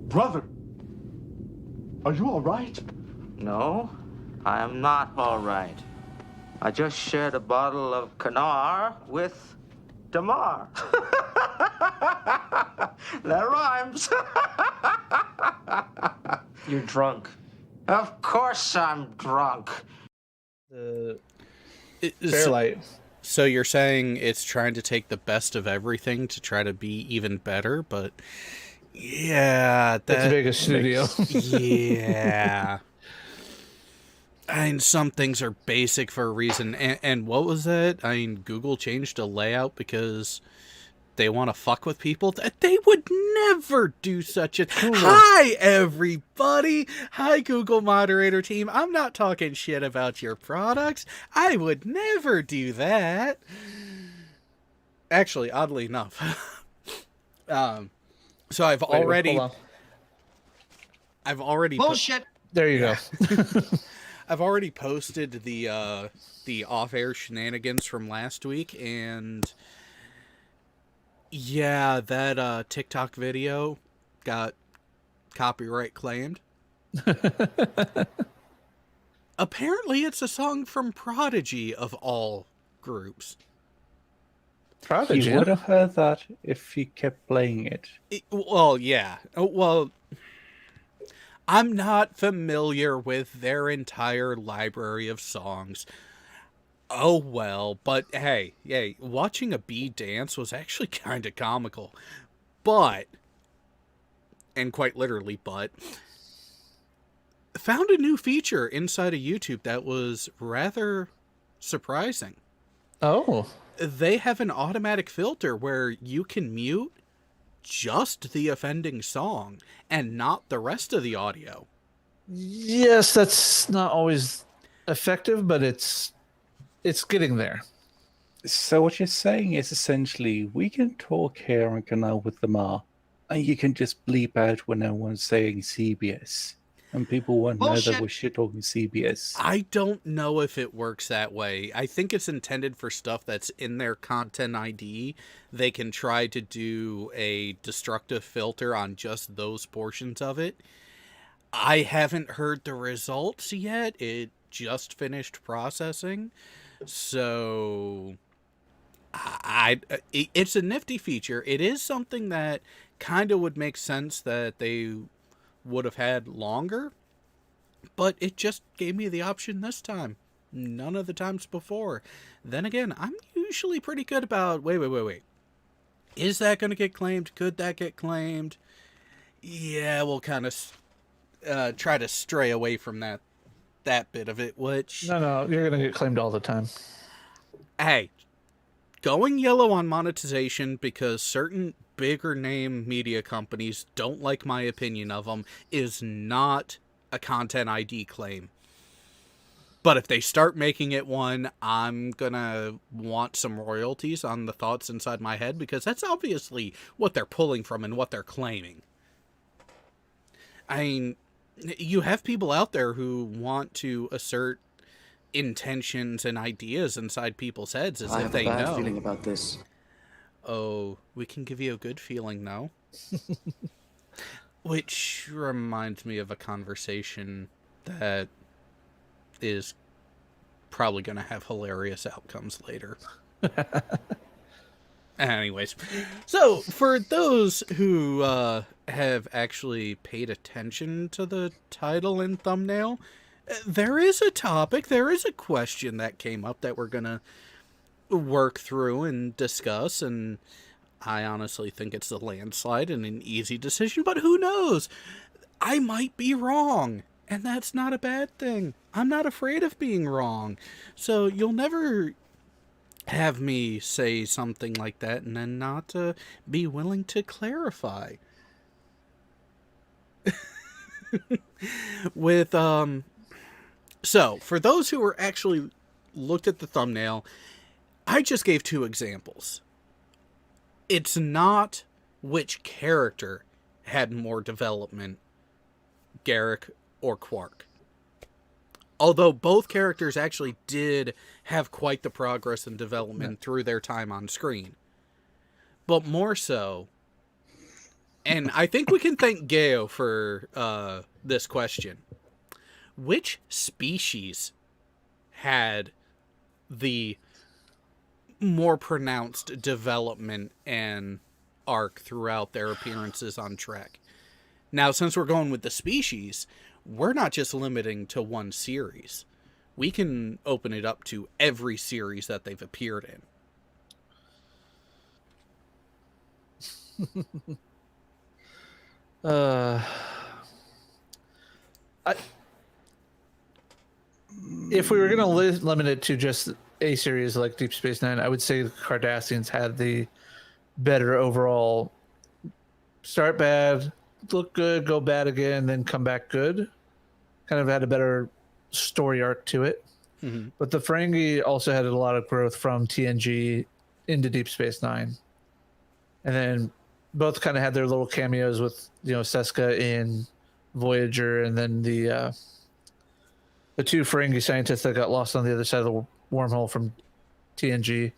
Brother, are you all right? No, I am not all right. I just shared a bottle of Kanar with Damar. That rhymes. You're drunk. Of course I'm drunk. Fairlight. So you're saying it's trying to take the best of everything to try to be even better, but yeah, It's a big studio. Yeah. I mean, some things are basic for a reason. And what was that? I mean, Google changed a layout because they want to fuck with people. They would never do such a... Hi, everybody. Hi, Google moderator team. I'm not talking shit about your products. I would never do that. Actually, oddly enough. So I've already... Bullshit. There you go. I've already posted the off-air shenanigans from last week, and yeah, that TikTok video got copyright claimed. Apparently, it's a song from Prodigy, of all groups. Prodigy. You would have heard that if you kept playing it. Well, yeah. Well, I'm not familiar with their entire library of songs. Oh well, but hey, watching a bee dance was actually kind of comical. But, and quite literally, found a new feature inside of YouTube that was rather surprising. Oh. They have an automatic filter where you can mute just the offending song and not the rest of the audio. Yes, that's not always effective, but it's getting there. So what you're saying is essentially we can talk here on Canal with Damar, and you can just bleep out when no one's saying CBS, and people won't know that we're shit talking CBS. I don't know if it works that way. I think it's intended for stuff that's in their content ID. They can try to do a destructive filter on just those portions of it. I haven't heard the results yet. It just finished processing. So it's a nifty feature. It is something that kind of would make sense that they would have had longer, but it just gave me the option this time. None of the times before. Then again, I'm usually pretty good about, wait. Is that going to get claimed? Could that get claimed? Yeah, we'll kind of try to stray away from that bit of it, which... No, you're going to get claimed all the time. Hey, going yellow on monetization because certain bigger name media companies don't like my opinion of them is not a content ID claim. But if they start making it one, I'm gonna want some royalties on the thoughts inside my head, because that's obviously what they're pulling from and what they're claiming. I mean, you have people out there who want to assert intentions and ideas inside people's heads as if they know. I have a bad feeling about this. Oh, we can give you a good feeling, though. Which reminds me of a conversation that is probably going to have hilarious outcomes later. Anyways, so for those who have actually paid attention to the title and thumbnail, there is a topic, there is a question that came up that we're going to work through and discuss, and I honestly think it's a landslide and an easy decision, but who knows? I might be wrong, and that's not a bad thing. I'm not afraid of being wrong. So you'll never have me say something like that and then not be willing to clarify. With, so, for those who were actually looked at the thumbnail, I just gave two examples. It's not which character had more development, Garrick or Quark. Although both characters actually did have quite the progress and development through their time on screen. But more so, And I think we can thank Geo for this question. Which species had the more pronounced development and arc throughout their appearances on Trek? Now, since we're going with the species, we're not just limiting to one series. We can open it up to every series that they've appeared in. If we were going to limit it to just a series like Deep Space Nine, I would say the Cardassians had the better overall. Start bad, look good, go bad again, then come back good. Kind of had a better story arc to it. Mm-hmm. But the Ferengi also had a lot of growth from TNG into Deep Space Nine. And then both kind of had their little cameos with, Seska in Voyager, and then the two Ferengi scientists that got lost on the other side of the wormhole from TNG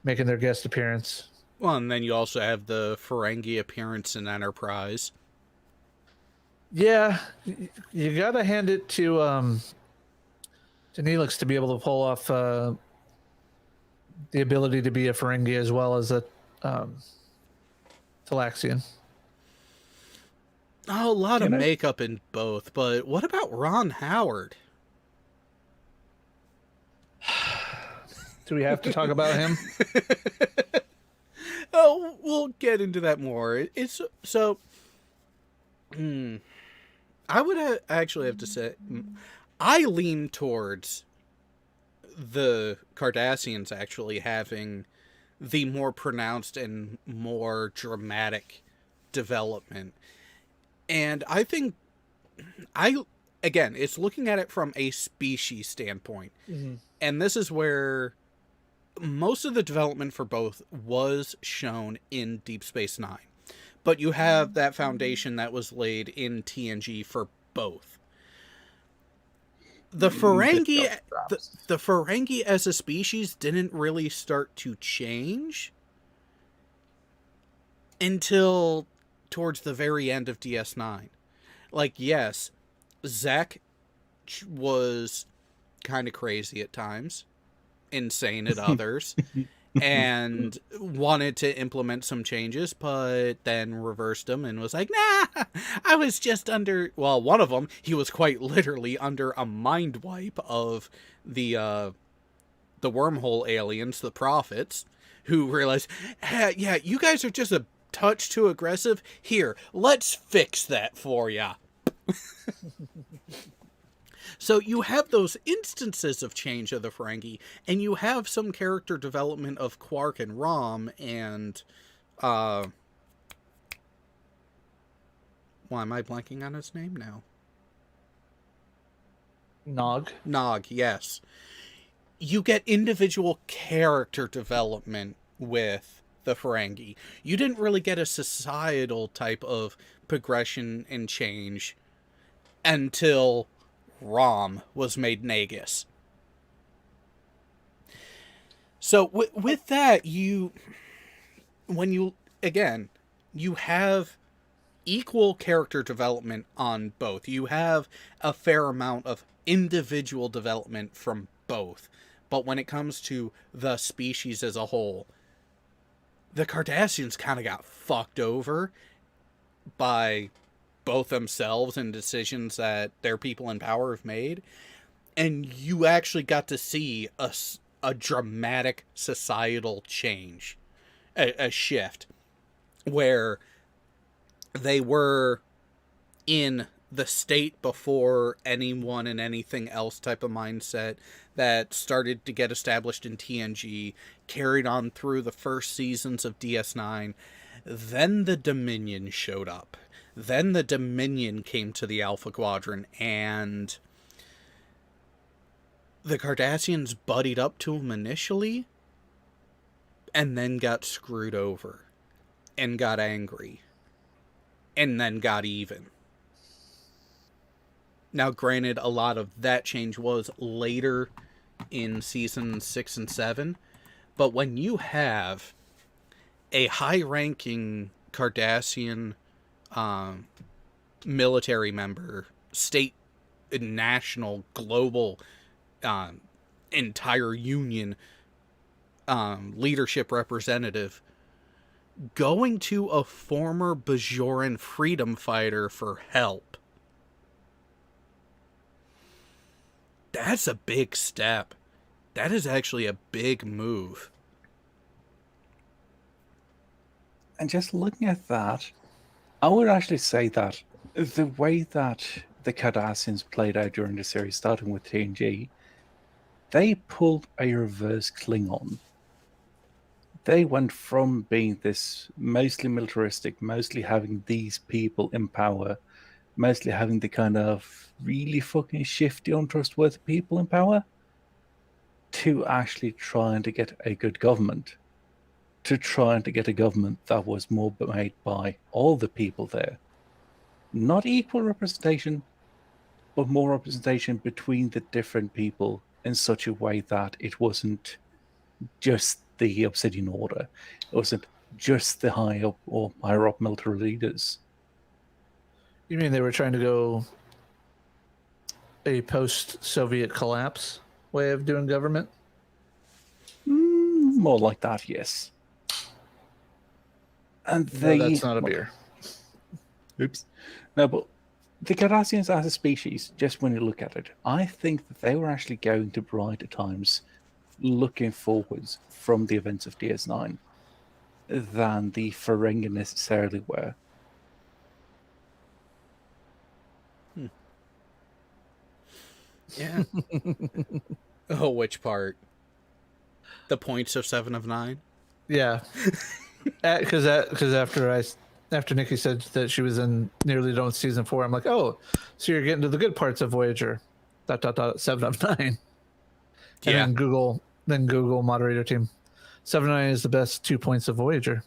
making their guest appearance. Well, and then you also have the Ferengi appearance in Enterprise. Yeah, you gotta hand it to Neelix to be able to pull off the ability to be a Ferengi as well as a Talaxian. Oh, a lot of makeup in both, but what about Ron Howard? Do we have to talk about him? Oh, we'll get into that more. It's so. I would actually have to say, I lean towards the Cardassians actually having the more pronounced and more dramatic development. And I think, again, it's looking at it from a species standpoint. Mm-hmm. And this is where most of the development for both was shown in Deep Space Nine. But you have that foundation that was laid in TNG for both. The Ferengi, the Ferengi as a species didn't really start to change until towards the very end of DS9. Like, yes, Zach was kind of crazy at times, insane at others, and wanted to implement some changes, but then reversed them and was like, nah, I was just under, well, one of them, he was quite literally under a mind wipe of the wormhole aliens, the prophets, who realized, hey, yeah, you guys are just a touch too aggressive. Here, let's fix that for ya. So you have those instances of change of the Ferengi, and you have some character development of Quark and Rom, and why am I blanking on his name now? Nog, yes. You get individual character development with the Ferengi. You didn't really get a societal type of progression and change until Rom was made Nagus. So with that, you have equal character development on both. You have a fair amount of individual development from both. But when it comes to the species as a whole, the Cardassians kind of got fucked over by both themselves and decisions that their people in power have made. And you actually got to see a dramatic societal change, a shift, where they were in the state before anyone and anything else type of mindset that started to get established in TNG, carried on through the first seasons of DS9. Then the Dominion showed up. Then the Dominion came to the Alpha Quadrant, and the Cardassians buddied up to them initially, and then got screwed over, and got angry, and then got even. Now, granted, a lot of that change was later in season 6 and 7, but when you have a high-ranking Cardassian military member, state, national, global, entire union leadership representative going to a former Bajoran freedom fighter for help. That's a big step. That is actually a big move. And just looking at that, I would actually say that the way that the Cardassians played out during the series, starting with TNG, they pulled a reverse Klingon. They went from being this mostly militaristic, mostly having these people in power, mostly having the kind of really fucking shifty, untrustworthy people in power, to actually trying to get a good government. To trying to get a government that was more made by all the people there. Not equal representation, but more representation between the different people in such a way that it wasn't just the Obsidian Order. It wasn't just the higher up military leaders. You mean they were trying to go a post-Soviet collapse way of doing government? More like that, yes. And No, that's not a beer. Oops. No, but the Cardassians as a species, just when you look at it, I think that they were actually going to brighter times looking forwards from the events of DS9 than the Ferengi necessarily were. Yeah. Oh, which part? The points of 7 of 9? Yeah. Because after Nikki said that she was in nearly done with season 4, I'm like, oh, so you're getting to the good parts of Voyager. ... 7 of 9. And Yeah. then Google moderator team. 7 of 9 is the best 2 points of Voyager.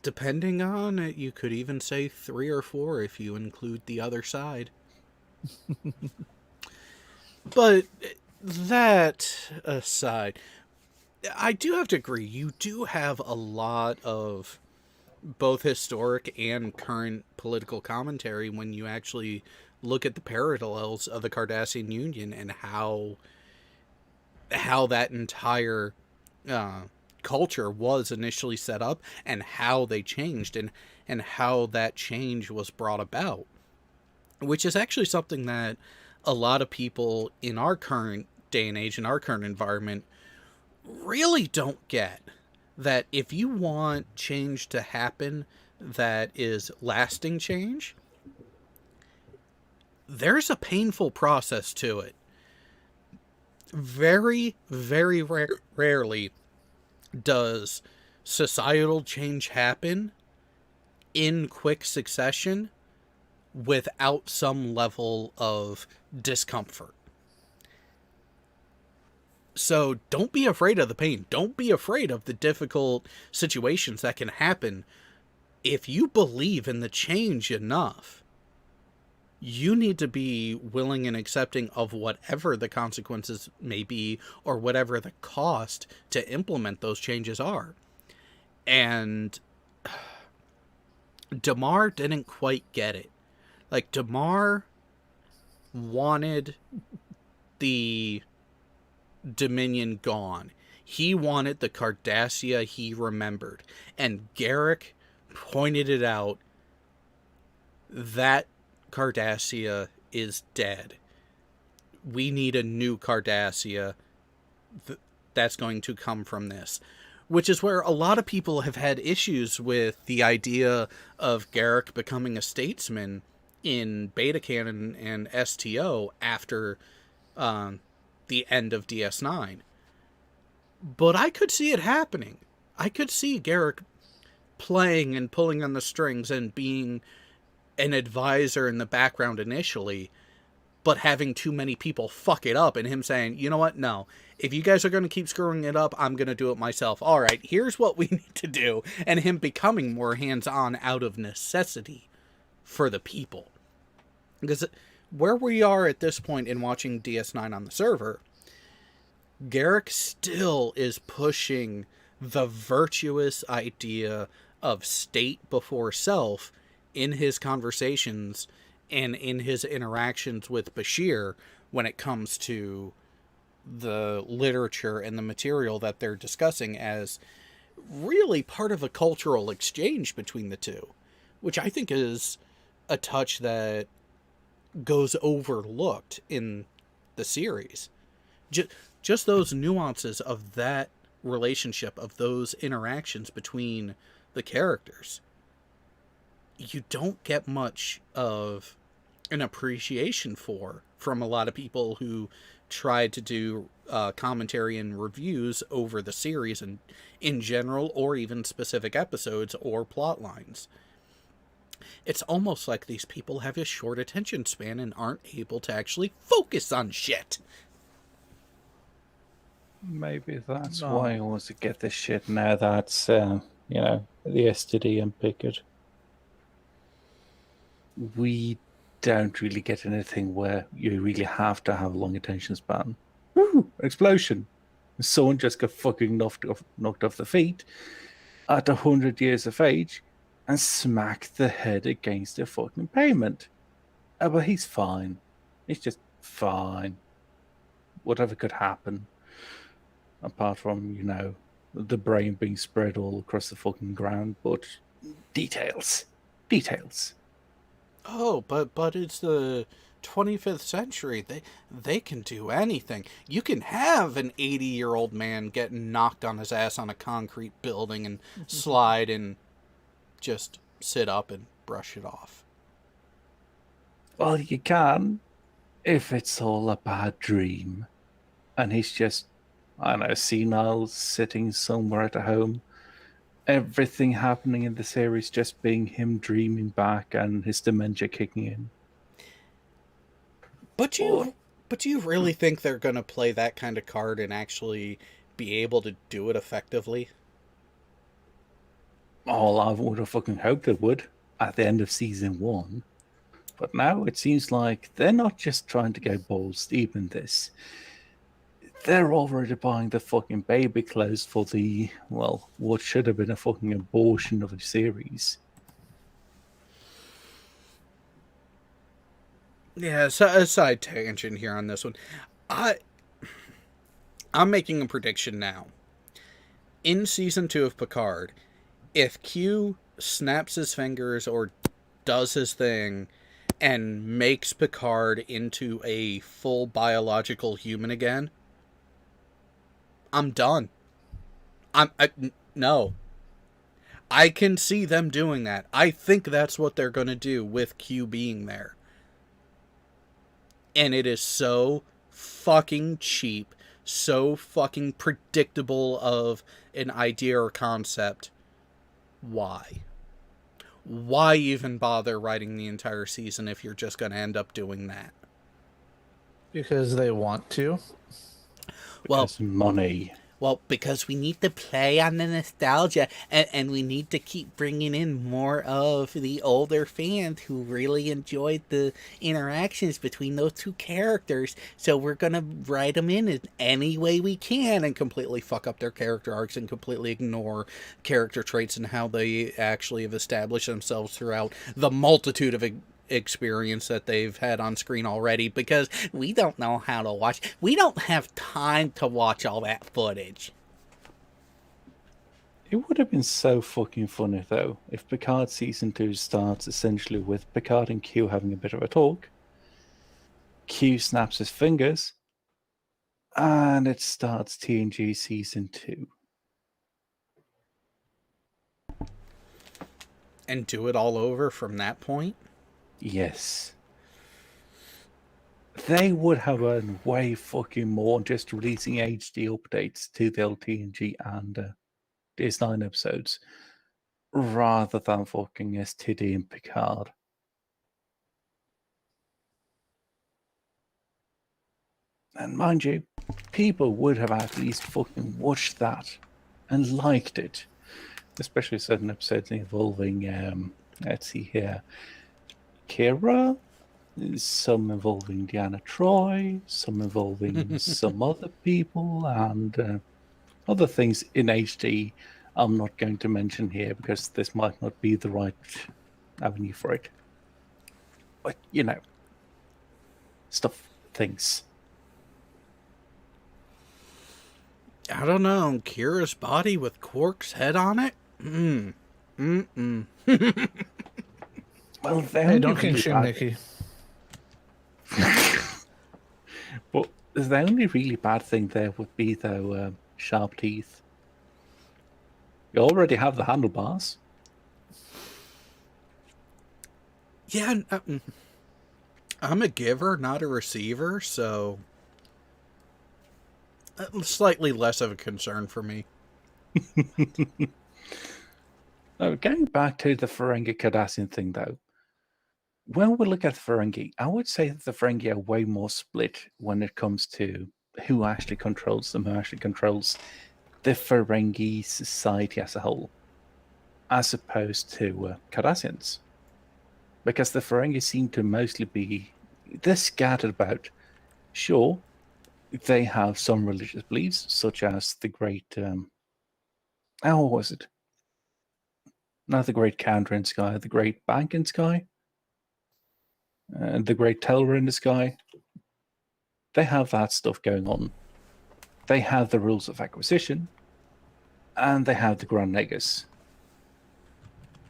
Depending on it, you could even say 3 or 4 if you include the other side. But that aside, I do have to agree, you do have a lot of both historic and current political commentary when you actually look at the parallels of the Cardassian Union and how that entire culture was initially set up and how they changed and how that change was brought about, which is actually something that a lot of people in our current day and age, in our current environment, really don't get. That if you want change to happen that is lasting change, there's a painful process to it. Very, very rarely does societal change happen in quick succession without some level of discomfort. So don't be afraid of the pain. Don't be afraid of the difficult situations that can happen. If you believe in the change enough, you need to be willing and accepting of whatever the consequences may be or whatever the cost to implement those changes are. And Damar didn't quite get it. Like, Damar wanted the Dominion gone. He wanted the Cardassia he remembered. And Garrick pointed it out. That Cardassia is dead. We need a new Cardassia that's going to come from this. Which is where a lot of people have had issues with the idea of Garrick becoming a statesman in Beta Canon and STO after the end of DS9. But I could see it happening. I could see Garrick playing and pulling on the strings and being an advisor in the background initially, but having too many people fuck it up and him saying, you know what, no, if you guys are going to keep screwing it up, I'm going to do it myself. All right, here's what we need to do. And him becoming more hands-on out of necessity for the people. Because where we are at this point in watching DS9 on the server, Garrick still is pushing the virtuous idea of state before self in his conversations and in his interactions with Bashir when it comes to the literature and the material that they're discussing as really part of a cultural exchange between the two, which I think is a touch that goes overlooked in the series. Just those nuances of that relationship, of those interactions between the characters, you don't get much of an appreciation for from a lot of people who tried to do commentary and reviews over the series and in general, or even specific episodes or plot lines. It's almost like these people have a short attention span and aren't able to actually focus on shit. Maybe that's No. why I want to get this shit now that's, the STD and Pickard. We don't really get anything where you really have to have a long attention span. Woo! Explosion. Someone just got fucking knocked off the feet at 100 years of age and smacked the head against the fucking pavement. Oh, but he's fine. He's just fine. Whatever could happen. Apart from, the brain being spread all across the fucking ground. But details. Oh, but it's the 25th century. They can do anything. You can have an 80-year-old man get knocked on his ass on a concrete building and slide and just sit up and brush it off. Well, you can, if it's all a bad dream. And he's just, I don't know, senile, sitting somewhere at home. Everything happening in the series just being him dreaming back and his dementia kicking in. But do you really think they're going to play that kind of card and actually be able to do it effectively? Oh, I would have fucking hoped they would at the end of season 1. But now it seems like they're not just trying to go balls deep in this. They're already buying the fucking baby clothes for the, what should have been a fucking abortion of a series. Yeah, so a side tangent here on this one. I'm making a prediction now. In season 2 of Picard, if Q snaps his fingers or does his thing and makes Picard into a full biological human again, I'm done. No. I can see them doing that. I think that's what they're going to do with Q being there. And it is so fucking cheap, so fucking predictable of an idea or concept. Why? Why even bother writing the entire season if you're just going to end up doing that? Because they want to. Well, Because money. Well, because we need to play on the nostalgia, and we need to keep bringing in more of the older fans who really enjoyed the interactions between those two characters. So we're going to write them in any way we can and completely fuck up their character arcs and completely ignore character traits and how they actually have established themselves throughout the multitude of experience that they've had on screen already, because we don't know how to watch. We don't have time to watch all that footage. It would have been so fucking funny, though, if Picard Season 2 starts essentially with Picard and Q having a bit of a talk. Q snaps his fingers, and it starts TNG Season 2. And do it all over from that point? Yes. They would have earned way fucking more just releasing HD updates to the LTNG and DS9 episodes rather than fucking STD and Picard. And mind you, people would have at least fucking watched that and liked it. Especially certain episodes involving, let's see here, Kira, some involving Deanna Troy, some involving some other people, and other things in HD I'm not going to mention here because this might not be the right avenue for it. But, stuff, things. I don't know. Kira's body with Quark's head on it? Well, Hey, don't king shame Nikki. Well, the only really bad thing there would be, though, sharp teeth. You already have the handlebars. Yeah, I'm a giver, not a receiver, so slightly less of a concern for me. Going back to the Ferengi Cardassian thing, though, when we look at the Ferengi, I would say that the Ferengi are way more split when it comes to who actually controls them, who actually controls the Ferengi society as a whole, as opposed to Cardassians. Because the Ferengi seem to mostly be, they're scattered about. Sure, they have some religious beliefs, such as the great, what was it? Not the great counter in sky, the great bank in sky, the great teller in the sky. They have that stuff going on. They have the rules of acquisition, and they have the Grand Negus.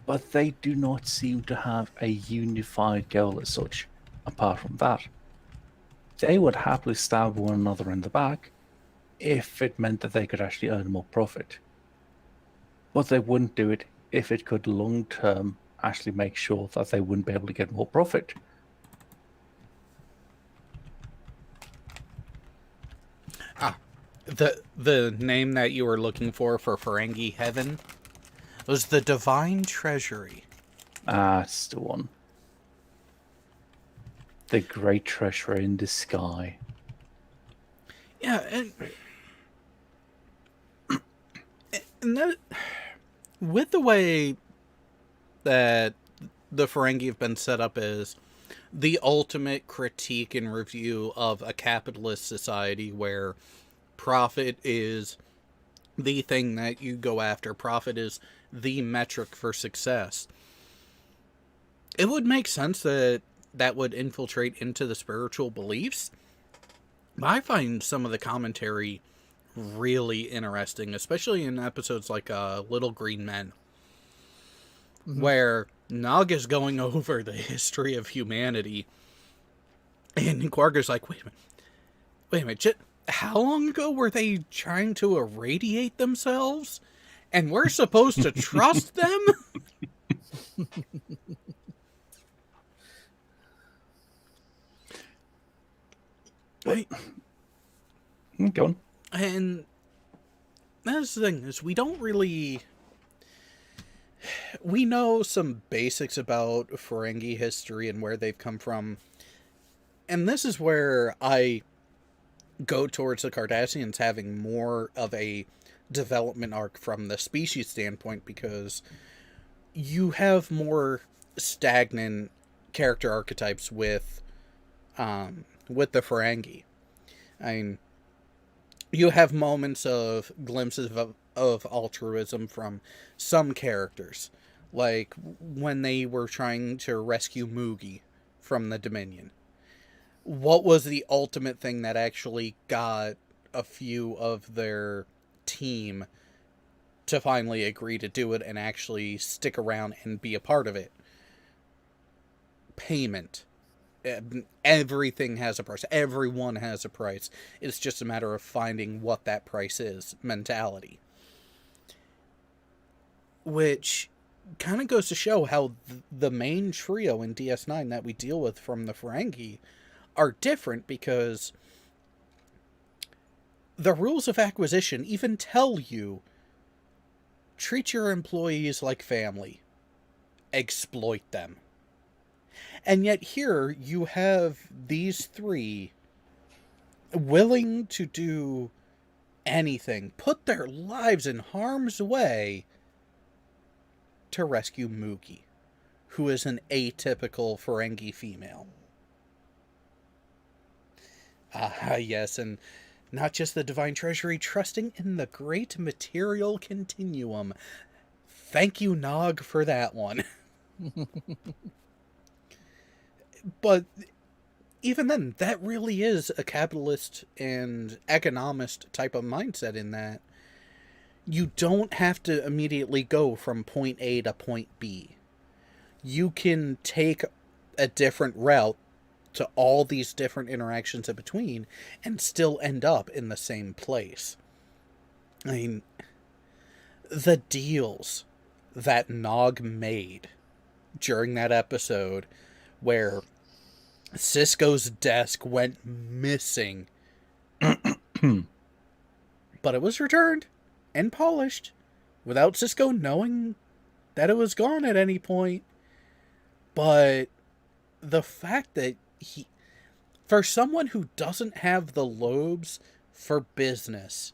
But they do not seem to have a unified goal as such, apart from that. They would happily stab one another in the back if it meant that they could actually earn more profit. But they wouldn't do it if it could long-term actually make sure that they wouldn't be able to get more profit. The name that you were looking for Ferengi Heaven was the Divine Treasury. It's the one. The great treasure in the sky. Yeah, and that, with the way that the Ferengi have been set up as the ultimate critique and review of a capitalist society where profit is the thing that you go after, profit is the metric for success, it would make sense that that would infiltrate into the spiritual beliefs. I find some of the commentary really interesting, especially in episodes like Little Green Men, where Nog is going over the history of humanity, and Quark is like, wait a minute, how long ago were they trying to irradiate themselves? And we're supposed to trust them? Wait. Go on. And that's the thing, is we don't really... We know some basics about Ferengi history and where they've come from. And this is where I go towards the Cardassians having more of a development arc from the species standpoint, because you have more stagnant character archetypes with the Ferengi. I mean, you have moments of glimpses of altruism from some characters, like when they were trying to rescue Moogie from the Dominion. What was the ultimate thing that actually got a few of their team to finally agree to do it and actually stick around and be a part of it? Payment. Everything has a price. Everyone has a price. It's just a matter of finding what that price is mentality. Which kind of goes to show how the main trio in DS9 that we deal with from the Ferengi are different, because the rules of acquisition even tell you, treat your employees like family. Exploit them. And yet here you have these three willing to do anything, put their lives in harm's way to rescue Moogie, who is an atypical Ferengi female. Yes, and not just the divine treasury, trusting in the great material continuum. Thank you, Nog, for that one. But even then, that really is a capitalist and economist type of mindset, in that you don't have to immediately go from point A to point B. You can take a different route to all these different interactions in between and still end up in the same place. I mean, the deals that Nog made during that episode where Cisco's desk went missing, but it was returned and polished without Cisco knowing that it was gone at any point. But the fact that for someone who doesn't have the lobes for business,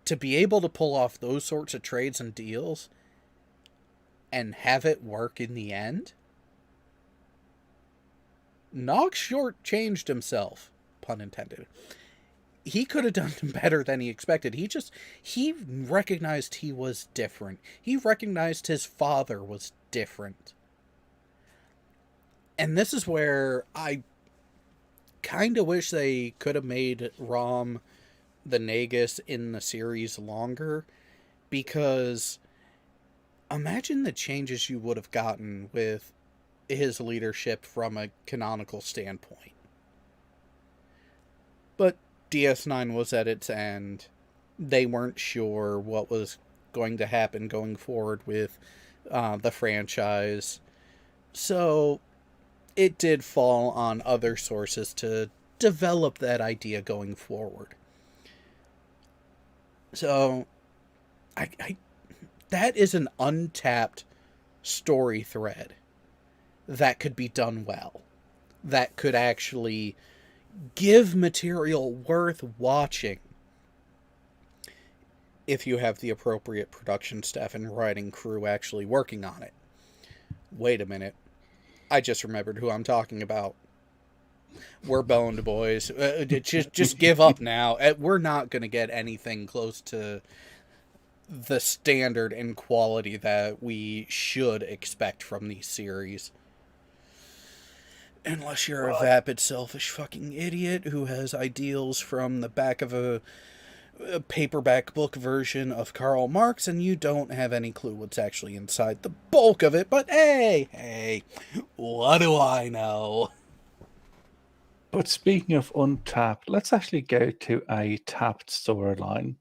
to be able to pull off those sorts of trades and deals and have it work in the end, Nog shortchanged himself, pun intended. He could have done better than he expected. He recognized he was different. He recognized his father was different. And this is where I kind of wish they could have made Rom the Nagus in the series longer, because imagine the changes you would have gotten with his leadership from a canonical standpoint. But DS9 was at its end. They weren't sure what was going to happen going forward with the franchise. So it did fall on other sources to develop that idea going forward. So I that is an untapped story thread that could be done well. That could actually give material worth watching if you have the appropriate production staff and writing crew actually working on it. Wait a minute. I just remembered who I'm talking about. We're boned, boys. Just give up now. We're not going to get anything close to the standard and quality that we should expect from these series. Unless you're a vapid, selfish fucking idiot who has ideals from the back of a paperback book version of Karl Marx, and you don't have any clue what's actually inside the bulk of it. But hey, what do I know? But speaking of untapped, let's actually go to a tapped storyline.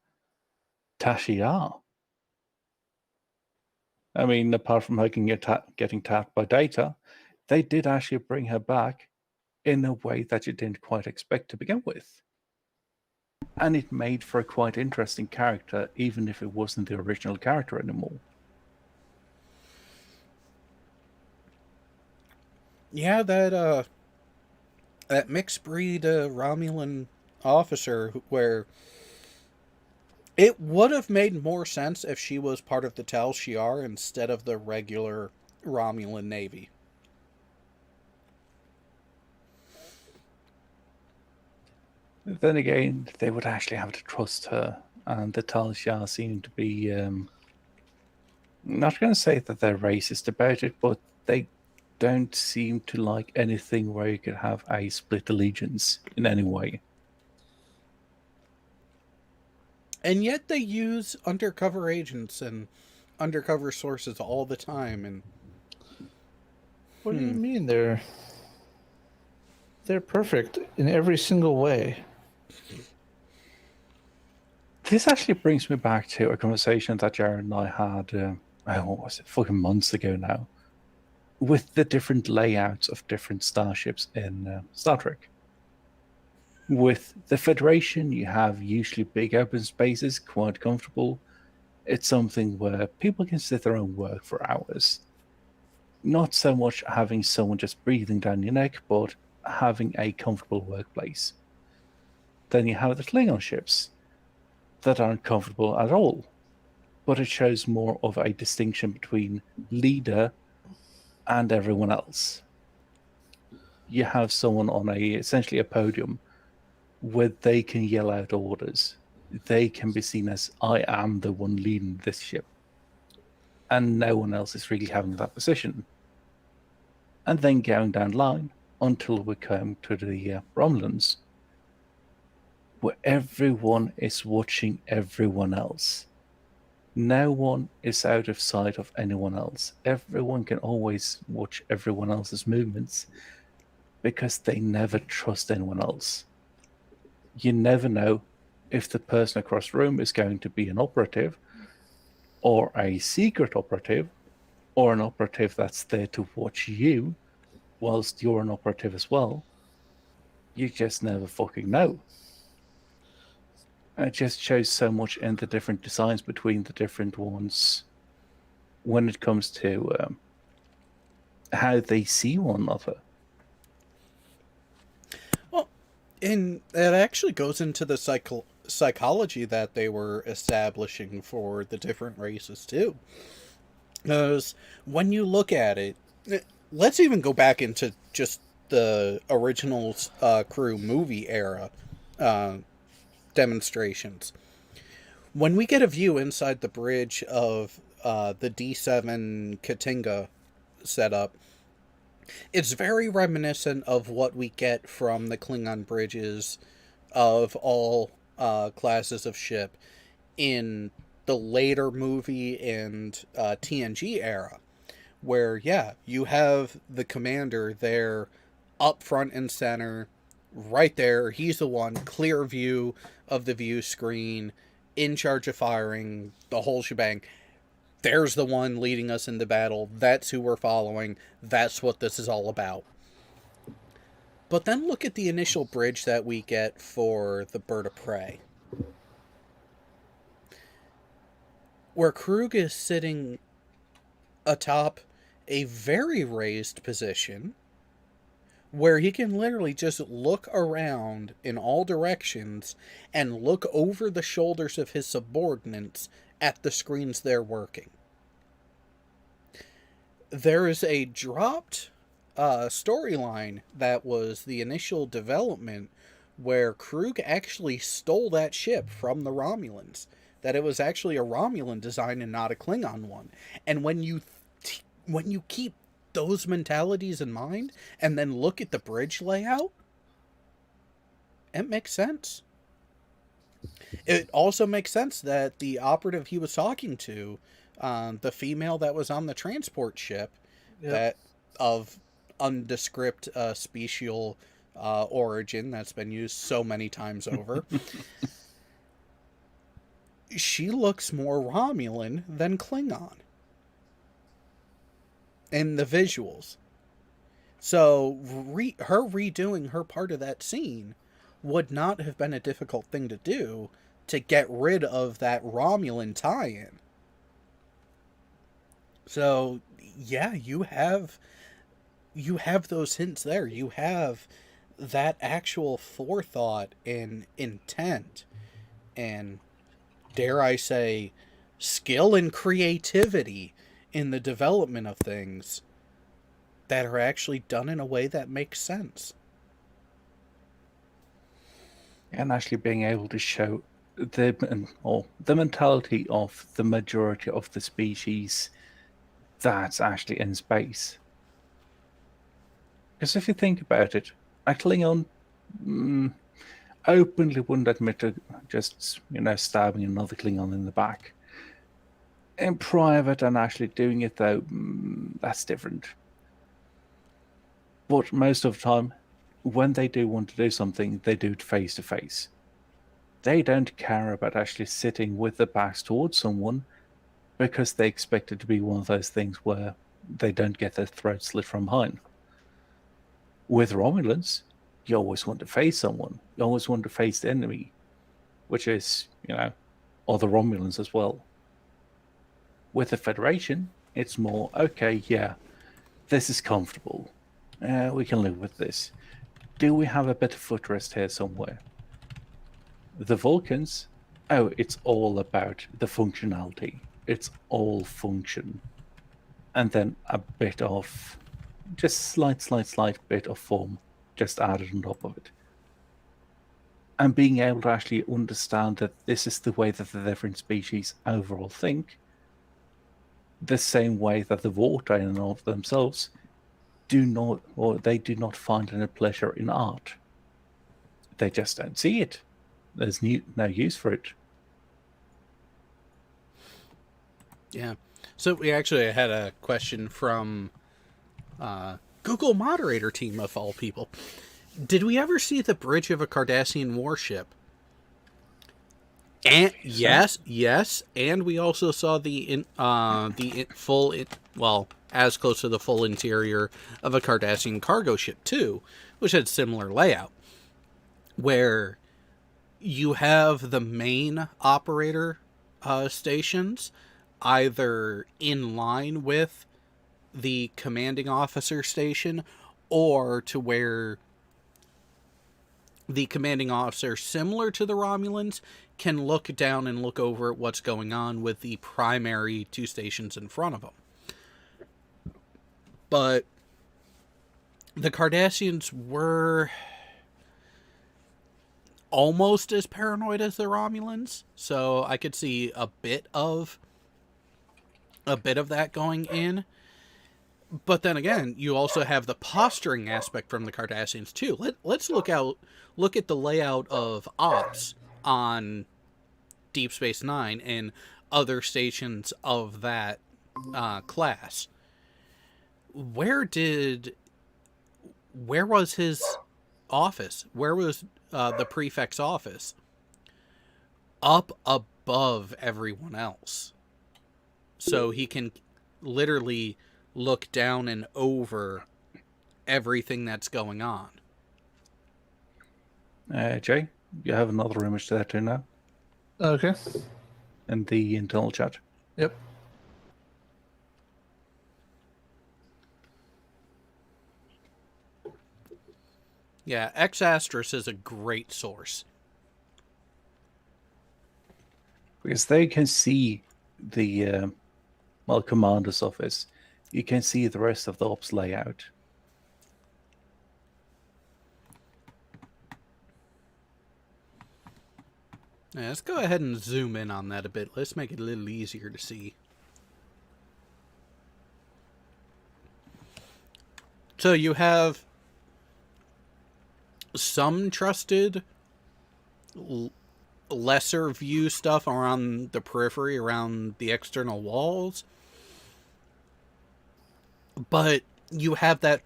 Tashiar. I mean, apart from her getting tapped by Data, they did actually bring her back in a way that you didn't quite expect to begin with. And it made for a quite interesting character, even if it wasn't the original character anymore. Yeah, that mixed breed Romulan officer, where it would have made more sense if she was part of the Tal Shiar instead of the regular Romulan Navy. Then again, they would actually have to trust her, and the Tal Shiar seem to be, not going to say that they're racist about it, but they don't seem to like anything where you could have a split allegiance in any way. And yet they use undercover agents and undercover sources all the time. And what do you mean they're perfect in every single way? This actually brings me back to a conversation that Jared and I had, what was it, fucking months ago now, with the different layouts of different starships in Star Trek. With the Federation, you have usually big open spaces, quite comfortable. It's something where people can sit there and work for hours. Not so much having someone just breathing down your neck, but having a comfortable workplace. Then you have the Klingon ships that aren't comfortable at all, but it shows more of a distinction between leader and everyone else. You have someone on essentially a podium where they can yell out orders. They can be seen as, I am the one leading this ship. And no one else is really having that position. And then going down the line until we come to the Romulans, where everyone is watching everyone else. No one is out of sight of anyone else. Everyone can always watch everyone else's movements because they never trust anyone else. You never know if the person across the room is going to be an operative or a secret operative or an operative that's there to watch you whilst you're an operative as well. You just never fucking know. It just shows so much in the different designs between the different ones when it comes to how they see one another. Well, and it actually goes into the psychology that they were establishing for the different races too. Because when you look at it, let's even go back into just the original crew movie era demonstrations. When we get a view inside the bridge of the D7 Katinga setup, it's very reminiscent of what we get from the Klingon bridges of all classes of ship in the later movie and TNG era, where, yeah, you have the commander there up front and center, right there. He's the one, clear view of the view screen, in charge of firing, the whole shebang. There's the one leading us into battle. That's who we're following. That's what this is all about. But then look at the initial bridge that we get for the Bird of Prey, where Krug is sitting atop a very raised position where he can literally just look around in all directions and look over the shoulders of his subordinates at the screens they're working. There is a dropped storyline that was the initial development where Krug actually stole that ship from the Romulans. That it was actually a Romulan design and not a Klingon one. And when you keep those mentalities in mind and then look at the bridge layout, it makes sense. It also makes sense that the operative he was talking to, the female that was on the transport ship, that of undescript special origin that's been used so many times over, she looks more Romulan than Klingon in the visuals. So her redoing her part of that scene would not have been a difficult thing to do to get rid of that Romulan tie-in. So yeah, you have those hints there. You have that actual forethought and intent and, dare I say, skill and creativity in the development of things that are actually done in a way that makes sense. And actually being able to show the mentality of the majority of the species that's actually in space. Because if you think about it, a Klingon openly wouldn't admit to just, stabbing another Klingon in the back. In private and actually doing it, though, that's different. But most of the time, when they do want to do something, they do it face to face. They don't care about actually sitting with their backs towards someone because they expect it to be one of those things where they don't get their throat slit from behind. With Romulans, you always want to face someone. You always want to face the enemy, which is, other Romulans as well. With the Federation, it's more, okay, yeah, this is comfortable. We can live with this. Do we have a bit of footrest here somewhere? The Vulcans, it's all about the functionality. It's all function. And then a bit of, just slight bit of form just added on top of it. and being able to actually understand that this is the way that the different species overall think, the same way that the Vorta and all of themselves do not find any pleasure in art. They just don't see it. There's no use for it. Yeah. So we actually had a question from Google moderator team of all people. Did we ever see the bridge of a Cardassian warship? And yes, and we also saw as close to the full interior of a Cardassian cargo ship too, which had similar layout, where you have the main operator stations either in line with the commanding officer station, or to where the commanding officer, similar to the Romulans, can look down and look over at what's going on with the primary two stations in front of them. But the Cardassians were almost as paranoid as the Romulans, so I could see a bit of that going in. But then again, you also have the posturing aspect from the Cardassians too. Let's look at the layout of ops on Deep Space Nine and other stations of that class. Where was his office? Where was the prefect's office? Up above everyone else, so he can literally look down and over everything that's going on. Jay, you have another image to that too now Okay. in the internal chat. Yep. Yeah, X-Astris is a great source. Because they can see the commander's office. You can see the rest of the ops layout. Yeah, let's go ahead and zoom in on that a bit. Let's make it a little easier to see. So you have some trusted lesser view stuff around the periphery, around the external walls. But you have that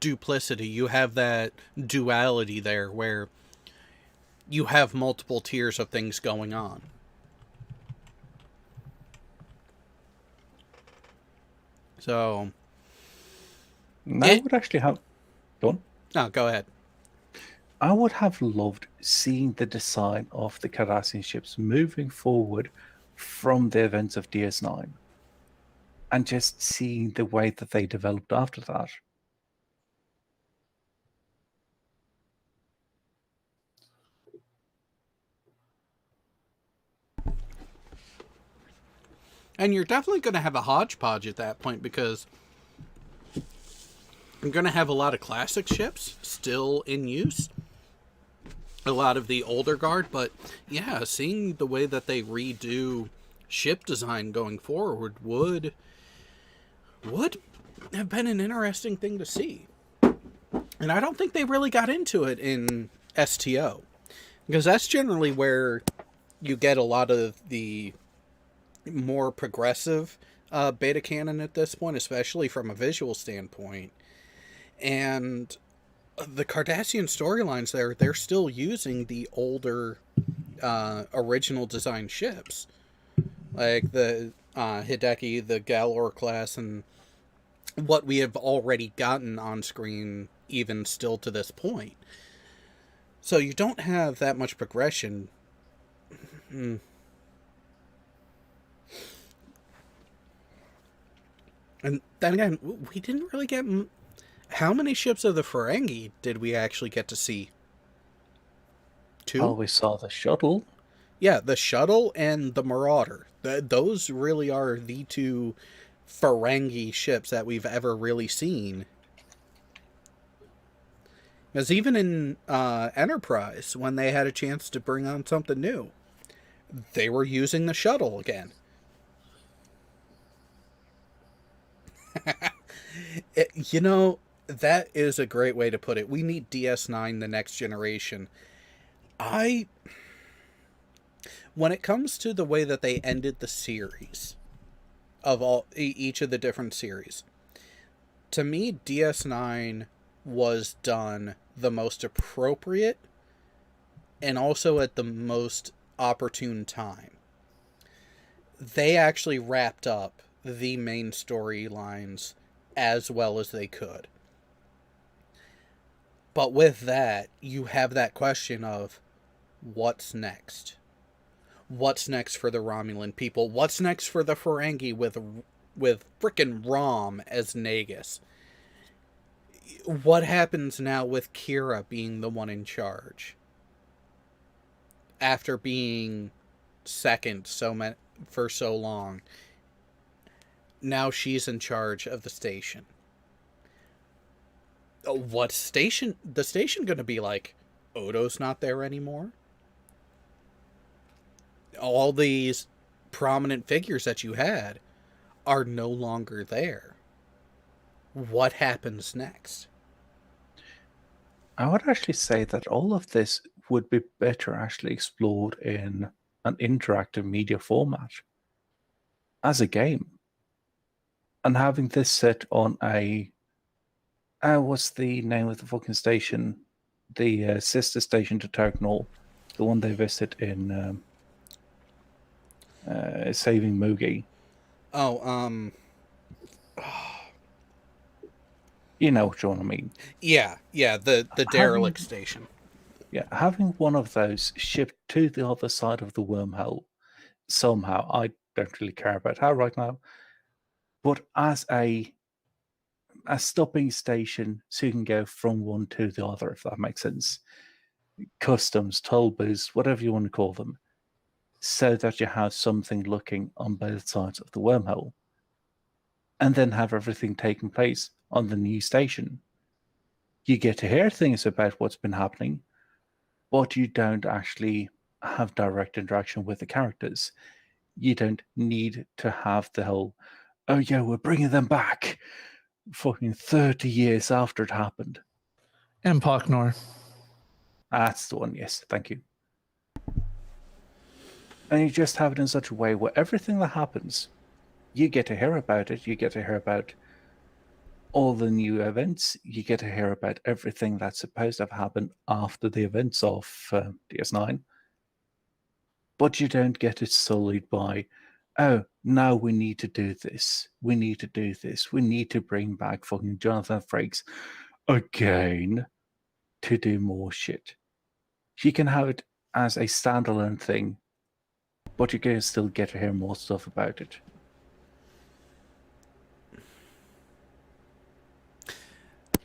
duplicity, you have that duality there where you have multiple tiers of things going on. So I would actually have... Go on. No, go ahead. I would have loved seeing the design of the Cardassian ships moving forward from the events of DS9 and just seeing the way that they developed after that. And you're definitely going to have a hodgepodge at that point, because you're going to have a lot of classic ships still in use, a lot of the older guard, but yeah, seeing the way that they redo ship design going forward would have been an interesting thing to see. And I don't think they really got into it in STO, because that's generally where you get a lot of the more progressive beta canon at this point, especially from a visual standpoint. And the Cardassian storylines there, they're still using the older original design ships, like the Hideki, the Galor class, and what we have already gotten on screen even still to this point. So you don't have that much progression. And then again, we didn't really get... How many ships of the Ferengi did we actually get to see? 2? Oh, we saw the shuttle. Yeah, the shuttle and the Marauder. Those really are the 2 Ferengi ships that we've ever really seen. Because even in Enterprise, when they had a chance to bring on something new, they were using the shuttle again. That is a great way to put it. We need DS9, the next generation. When it comes to the way that they ended the series, of each of the different series, to me, DS9 was done the most appropriate and also at the most opportune time. They actually wrapped up the main storylines as well as they could. But with that, you have that question of what's next? What's next for the Romulan people? What's next for the Ferengi with frickin' Rom as Nagus? What happens now with Kira being the one in charge? After being second for so long, now she's in charge of the station. What's the station going to be like? Odo's not there anymore? All these prominent figures that you had are no longer there. What happens next? I would actually say that all of this would be better actually explored in an interactive media format as a game. And having this set on what's the name of the fucking station? The sister station to Tergnol, the one they visit in Saving Moogie. You know what I mean. Yeah, the derelict station. Yeah, having one of those shipped to the other side of the wormhole somehow, I don't really care about how right now, but as a stopping station so you can go from one to the other, if that makes sense. Customs, toll booths, whatever you want to call them, so that you have something looking on both sides of the wormhole. And then have everything taking place on the new station. You get to hear things about what's been happening, but you don't actually have direct interaction with the characters. You don't need to have the whole, oh yeah, we're bringing them back fucking 30 years after it happened. And Pocknor. That's the one, yes, thank you. And you just have it in such a way where everything that happens, you get to hear about it, you get to hear about all the new events, you get to hear about everything that's supposed to have happened after the events of DS9. But you don't get it sullied by, oh, now we need to do this. We need to do this. We need to bring back fucking Jonathan Frakes again to do more shit. You can have it as a standalone thing, but you can still get to hear more stuff about it.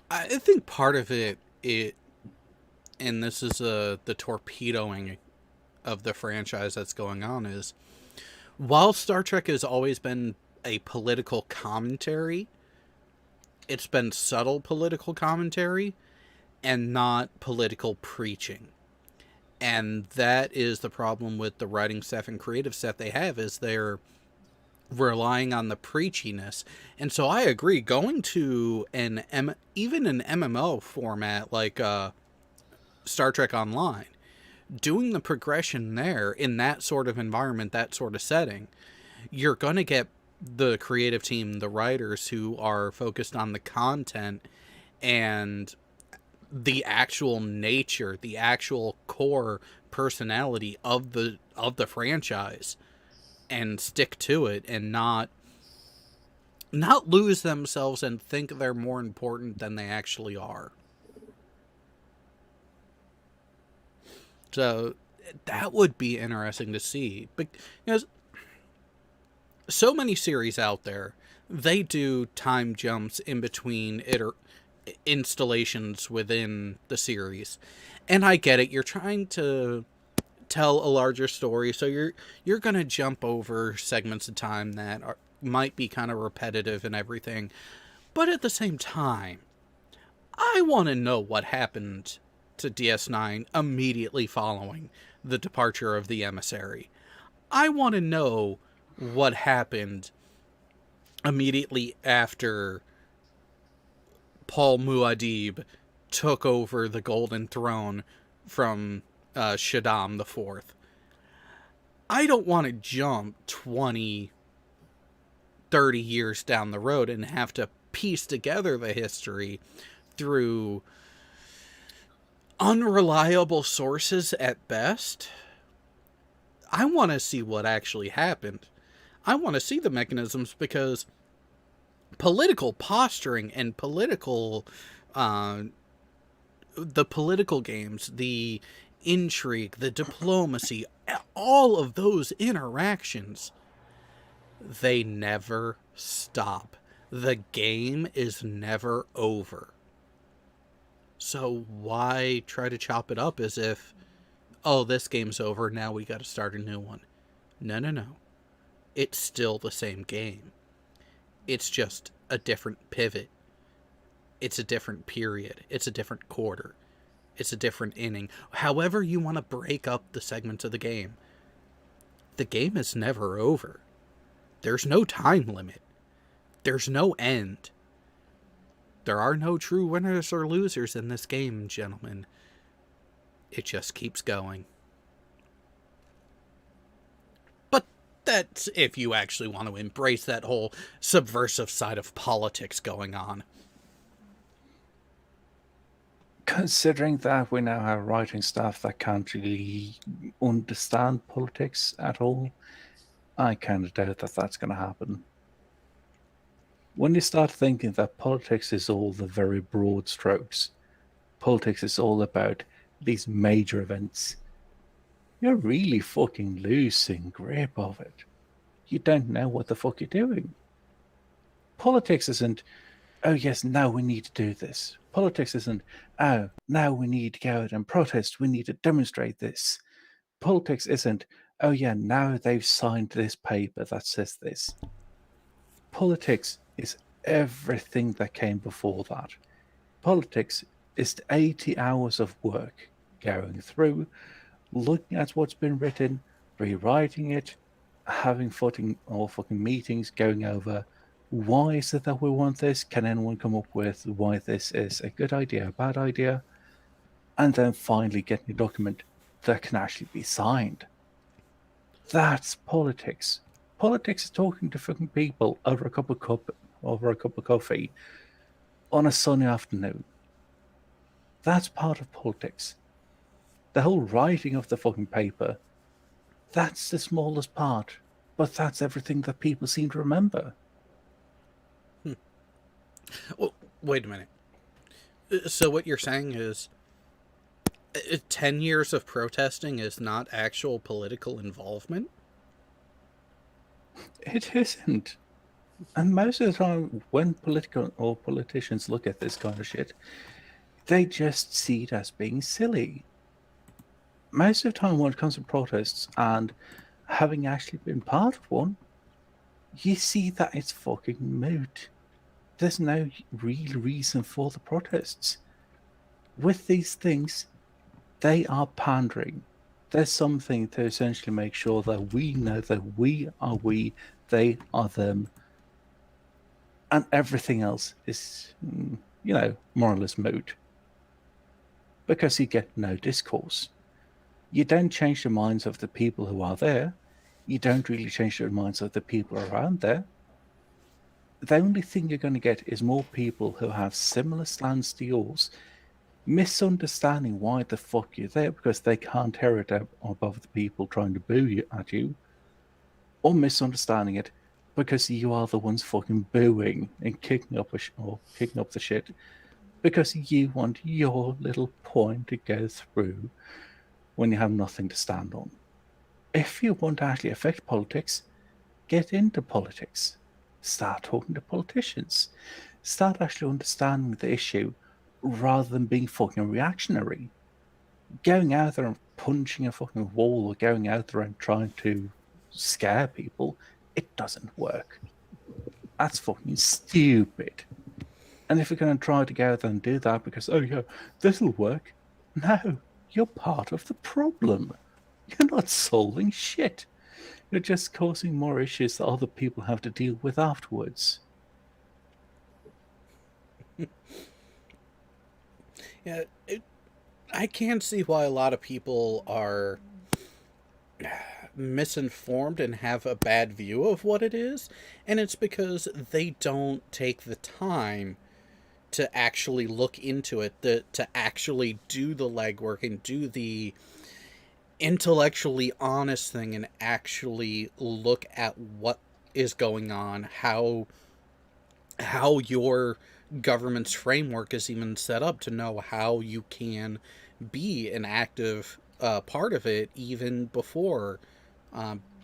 I think part of it, and this is the torpedoing of the franchise that's going on, is while Star Trek has always been a political commentary, it's been subtle political commentary and not political preaching. And that is the problem with the writing staff and creative staff they have, is they're relying on the preachiness. And so I agree, going to even an MMO format like Star Trek Online, doing the progression there in that sort of environment, that sort of setting, you're going to get the creative team, the writers who are focused on the content and the actual nature, the actual core personality of the franchise, and stick to it and not lose themselves and think they're more important than they actually are. So that would be interesting to see. Because so many series out there, they do time jumps in between installations within the series. And I get it. You're trying to tell a larger story, so you're going to jump over segments of time that might be kind of repetitive and everything. But at the same time, I want to know what happened to DS9 immediately following the departure of the emissary. I want to know what happened immediately after Paul Muad'Dib took over the Golden Throne from Shaddam IV. I don't want to jump 20, 30 years down the road and have to piece together the history through unreliable sources at best. I want to see what actually happened. I want to see the mechanisms, because political posturing and political the political games, the intrigue, the diplomacy, all of those interactions, they never stop. The game is never over. So why try to chop it up as if, oh, this game's over, now we got to start a new one? No. It's still the same game. It's just a different pivot. It's a different period. It's a different quarter. It's a different inning. However you want to break up the segments of the game is never over. There's no time limit. There's no end. There are no true winners or losers in this game, gentlemen. It just keeps going. But that's if you actually want to embrace that whole subversive side of politics going on. Considering that we now have writing staff that can't really understand politics at all, I kind of doubt that that's going to happen. When you start thinking that politics is all the very broad strokes, politics is all about these major events, you're really fucking losing grip of it. You don't know what the fuck you're doing. Politics isn't, oh yes, now we need to do this. Politics isn't, oh, now we need to go out and protest, we need to demonstrate this. Politics isn't, oh yeah, now they've signed this paper that says this. Politics is everything that came before that. Politics is the 80 hours of work going through, looking at what's been written, rewriting it, having fucking meetings, going over why is it that we want this? Can anyone come up with why this is a good idea, a bad idea? And then finally getting a document that can actually be signed. That's politics. Politics is talking to fucking people over a cup of coffee on a sunny afternoon. That's part of politics. The whole writing of the fucking paper, that's the smallest part, but that's everything that people seem to remember. Well, wait a minute. So what you're saying is 10 years of protesting is not actual political involvement? It isn't. And most of the time, when politicians look at this kind of shit, they just see it as being silly. Most of the time, when it comes to protests and having actually been part of one, you see that it's fucking moot. There's no real reason for the protests. With these things, they are pandering. There's something to essentially make sure that we know that we are we, they are them, and everything else is, more or less moot. Because you get no discourse. You don't change the minds of the people who are there. You don't really change the minds of the people around there. The only thing you're going to get is more people who have similar slants to yours, misunderstanding why the fuck you're there because they can't hear it above the people trying to boo at you, or misunderstanding it because you are the ones fucking booing and kicking up the shit because you want your little point to go through when you have nothing to stand on. If you want to actually affect politics, get into politics. Start talking to politicians. Start actually understanding the issue rather than being fucking reactionary. Going out there and punching a fucking wall or going out there and trying to scare people, it doesn't work. That's fucking stupid. And if you're going to try to go out there and do that because, oh yeah, this'll work. No, you're part of the problem. You're not solving shit. You're just causing more issues that other people have to deal with afterwards. Yeah, I can see why a lot of people are misinformed and have a bad view of what it is, and it's because they don't take the time to actually look into it, to actually do the legwork and do the intellectually honest thing and actually look at what is going on, how your government's framework is even set up to know how you can be an active part of it even before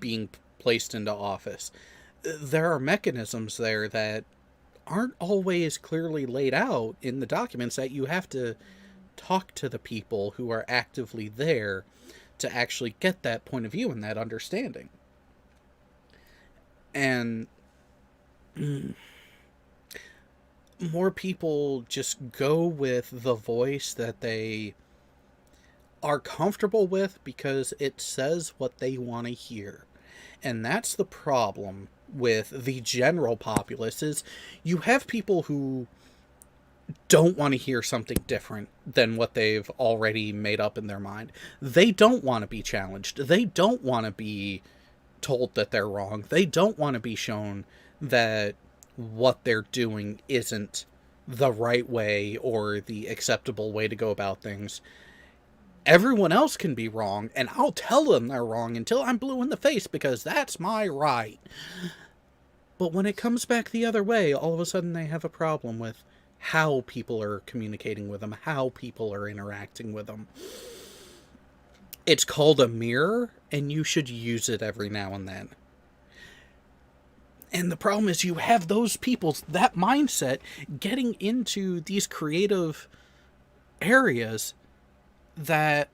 being placed into office. There are mechanisms there that aren't always clearly laid out in the documents that you have to talk to the people who are actively there to actually get that point of view and that understanding. And more people just go with the voice that they are comfortable with because it says what they want to hear. And that's the problem with the general populace, is you have people who don't want to hear something different than what they've already made up in their mind. They don't want to be challenged. They don't want to be told that they're wrong. They don't want to be shown that what they're doing isn't the right way or the acceptable way to go about things. Everyone else can be wrong, and I'll tell them they're wrong until I'm blue in the face because that's my right. But when it comes back the other way, all of a sudden they have a problem with how people are communicating with them, how people are interacting with them. It's called a mirror, and you should use it every now and then. And the problem is you have those people, that mindset, getting into these creative areas that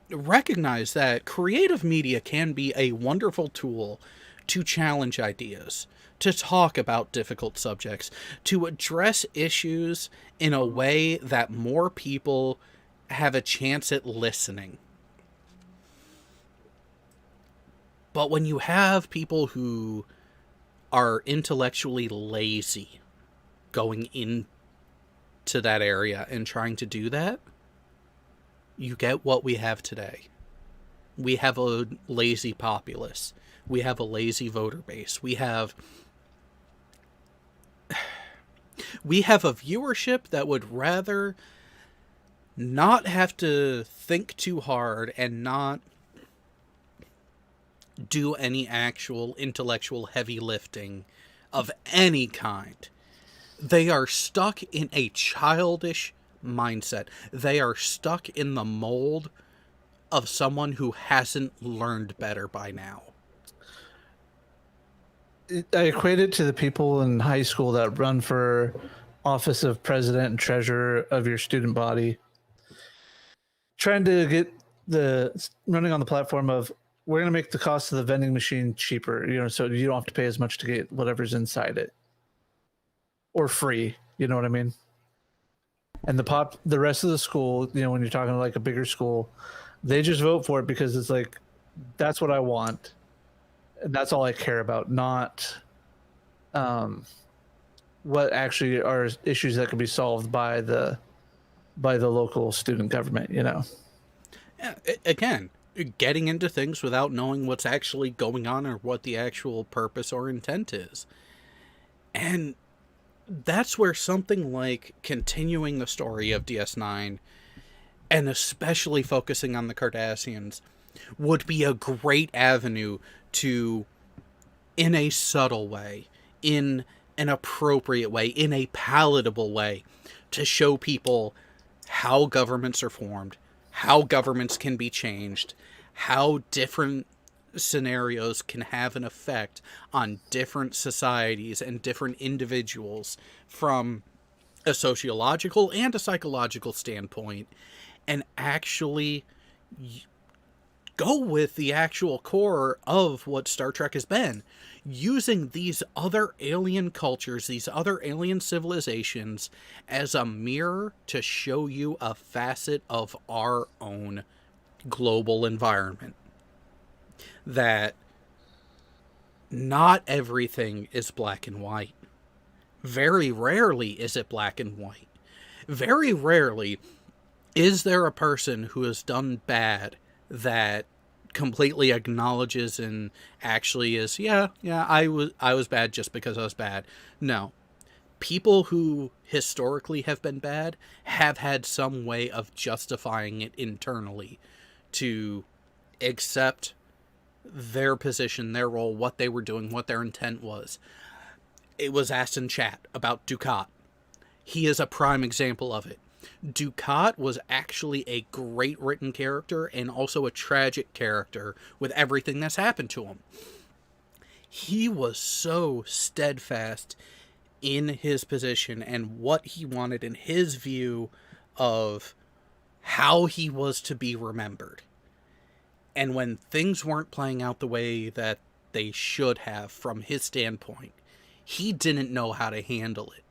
recognize that creative media can be a wonderful tool to challenge ideas, to talk about difficult subjects, to address issues in a way that more people have a chance at listening. But when you have people who are intellectually lazy going into that area and trying to do that, you get what we have today. We have a lazy populace. We have a lazy voter base. We have a viewership that would rather not have to think too hard and not do any actual intellectual heavy lifting of any kind. They are stuck in a childish mindset. They are stuck in the mold of someone who hasn't learned better by now. I equate it to the people in high school that run for office of president and treasurer of your student body, trying to get running on the platform of, we're going to make the cost of the vending machine cheaper, so you don't have to pay as much to get whatever's inside it, or free. You know what I mean? And the rest of the school, when you're talking like a bigger school, they just vote for it because it's like, that's what I want. And that's all I care about, not what actually are issues that can be solved by the local student government, Yeah, again, getting into things without knowing what's actually going on or what the actual purpose or intent is. And that's where something like continuing the story of DS9 and especially focusing on the Cardassians would be a great avenue to, in a subtle way, in an appropriate way, in a palatable way, to show people how governments are formed, how governments can be changed, how different scenarios can have an effect on different societies and different individuals from a sociological and a psychological standpoint, and actually go with the actual core of what Star Trek has been, using these other alien cultures, these other alien civilizations, as a mirror to show you a facet of our own global environment. That not everything is black and white. Very rarely is it black and white. Very rarely is there a person who has done bad that completely acknowledges and actually is, I was bad just because I was bad. No. People who historically have been bad have had some way of justifying it internally to accept their position, their role, what they were doing, what their intent was. It was asked in chat about Dukat. He is a prime example of it. Dukat was actually a great written character and also a tragic character with everything that's happened to him. He was so steadfast in his position and what he wanted in his view of how he was to be remembered. And when things weren't playing out the way that they should have from his standpoint, he didn't know how to handle it.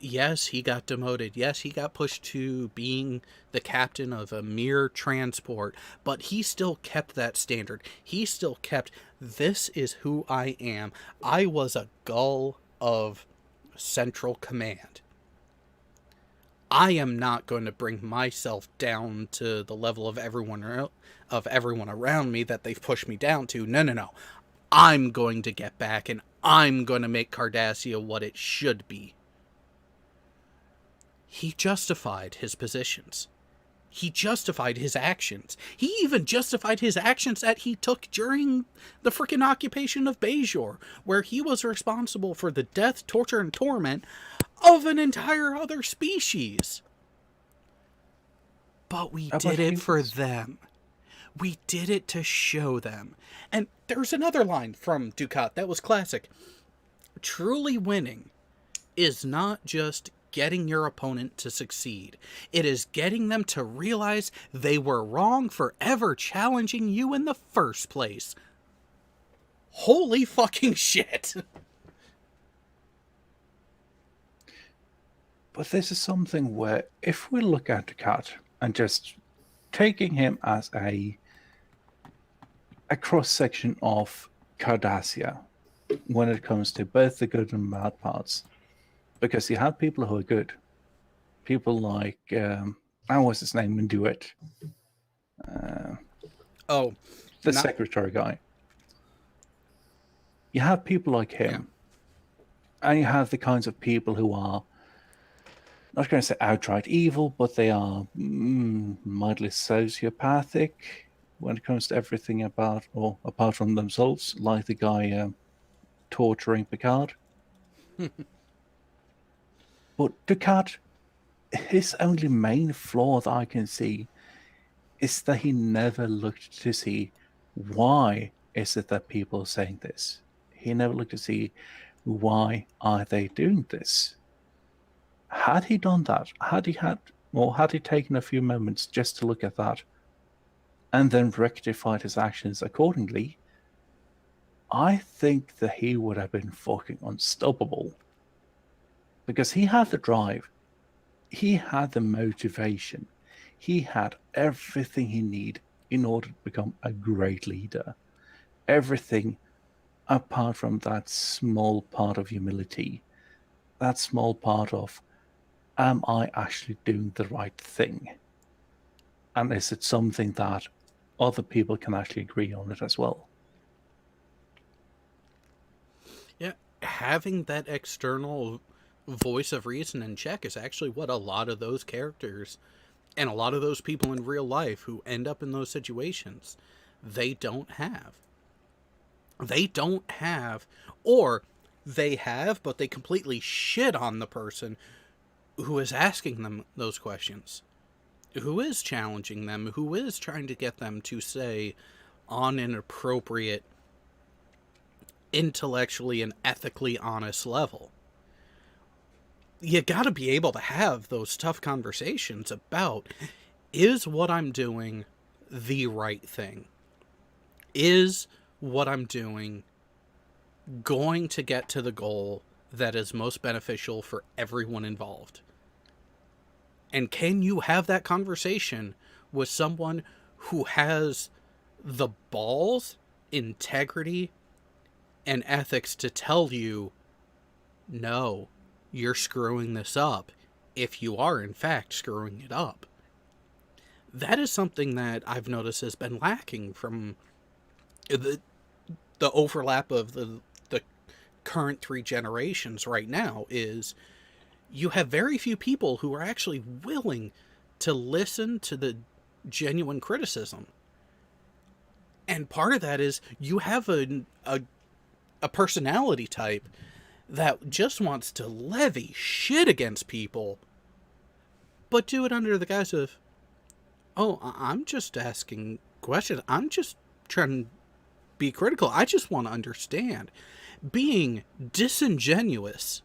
Yes, he got demoted. Yes, he got pushed to being the captain of a mere transport, but he still kept that standard. He still kept, this is who I am. I was a gull of Central Command. I am not going to bring myself down to the level of everyone around me that they've pushed me down to. No. I'm going to get back, and I'm going to make Cardassia what it should be. He justified his positions. He justified his actions. He even justified his actions that he took during the frickin' occupation of Bajor, where he was responsible for the death, torture, and torment of an entire other species. But we did it for them. We did it to show them. And there's another line from Dukat that was classic. Truly winning is not just getting your opponent to succeed. It is getting them to realize they were wrong for ever challenging you in the first place. Holy fucking shit. But this is something where if we look at the cat and just taking him as a cross-section of Cardassia when it comes to both the good and bad parts, because you have people who are good. People like, what's his name in Duet? The secretary guy. You have people like him. Yeah. And you have the kinds of people who are, not going to say outright evil, but they are mildly sociopathic when it comes to everything about, or apart from themselves, like the guy torturing Picard. But Dukat, his only main flaw that I can see is that he never looked to see why is it that people are saying this. He never looked to see why are they doing this. Had he done that, had he taken a few moments just to look at that and then rectified his actions accordingly, I think that he would have been fucking unstoppable. Because he had the drive, he had the motivation, he had everything he needed in order to become a great leader. Everything apart from that small part of humility, that small part of, am I actually doing the right thing? And is it something that other people can actually agree on it as well? Yeah, having that external voice of reason in check is actually what a lot of those characters and a lot of those people in real life who end up in those situations, they don't have. They don't have, or they have, but they completely shit on the person who is asking them those questions, who is challenging them, who is trying to get them to say on an appropriate, intellectually and ethically honest level. You gotta be able to have those tough conversations about, is what I'm doing the right thing? Is what I'm doing going to get to the goal that is most beneficial for everyone involved? And can you have that conversation with someone who has the balls, integrity, and ethics to tell you, no, you're screwing this up, if you are in fact screwing it up? That is something that I've noticed has been lacking from the overlap of the current 3 generations right now. Is you have very few people who are actually willing to listen to the genuine criticism. And part of that is you have a personality type that just wants to levy shit against people, but do it under the guise of, oh, I'm just asking questions. I'm just trying to be critical. I just want to understand. Being disingenuous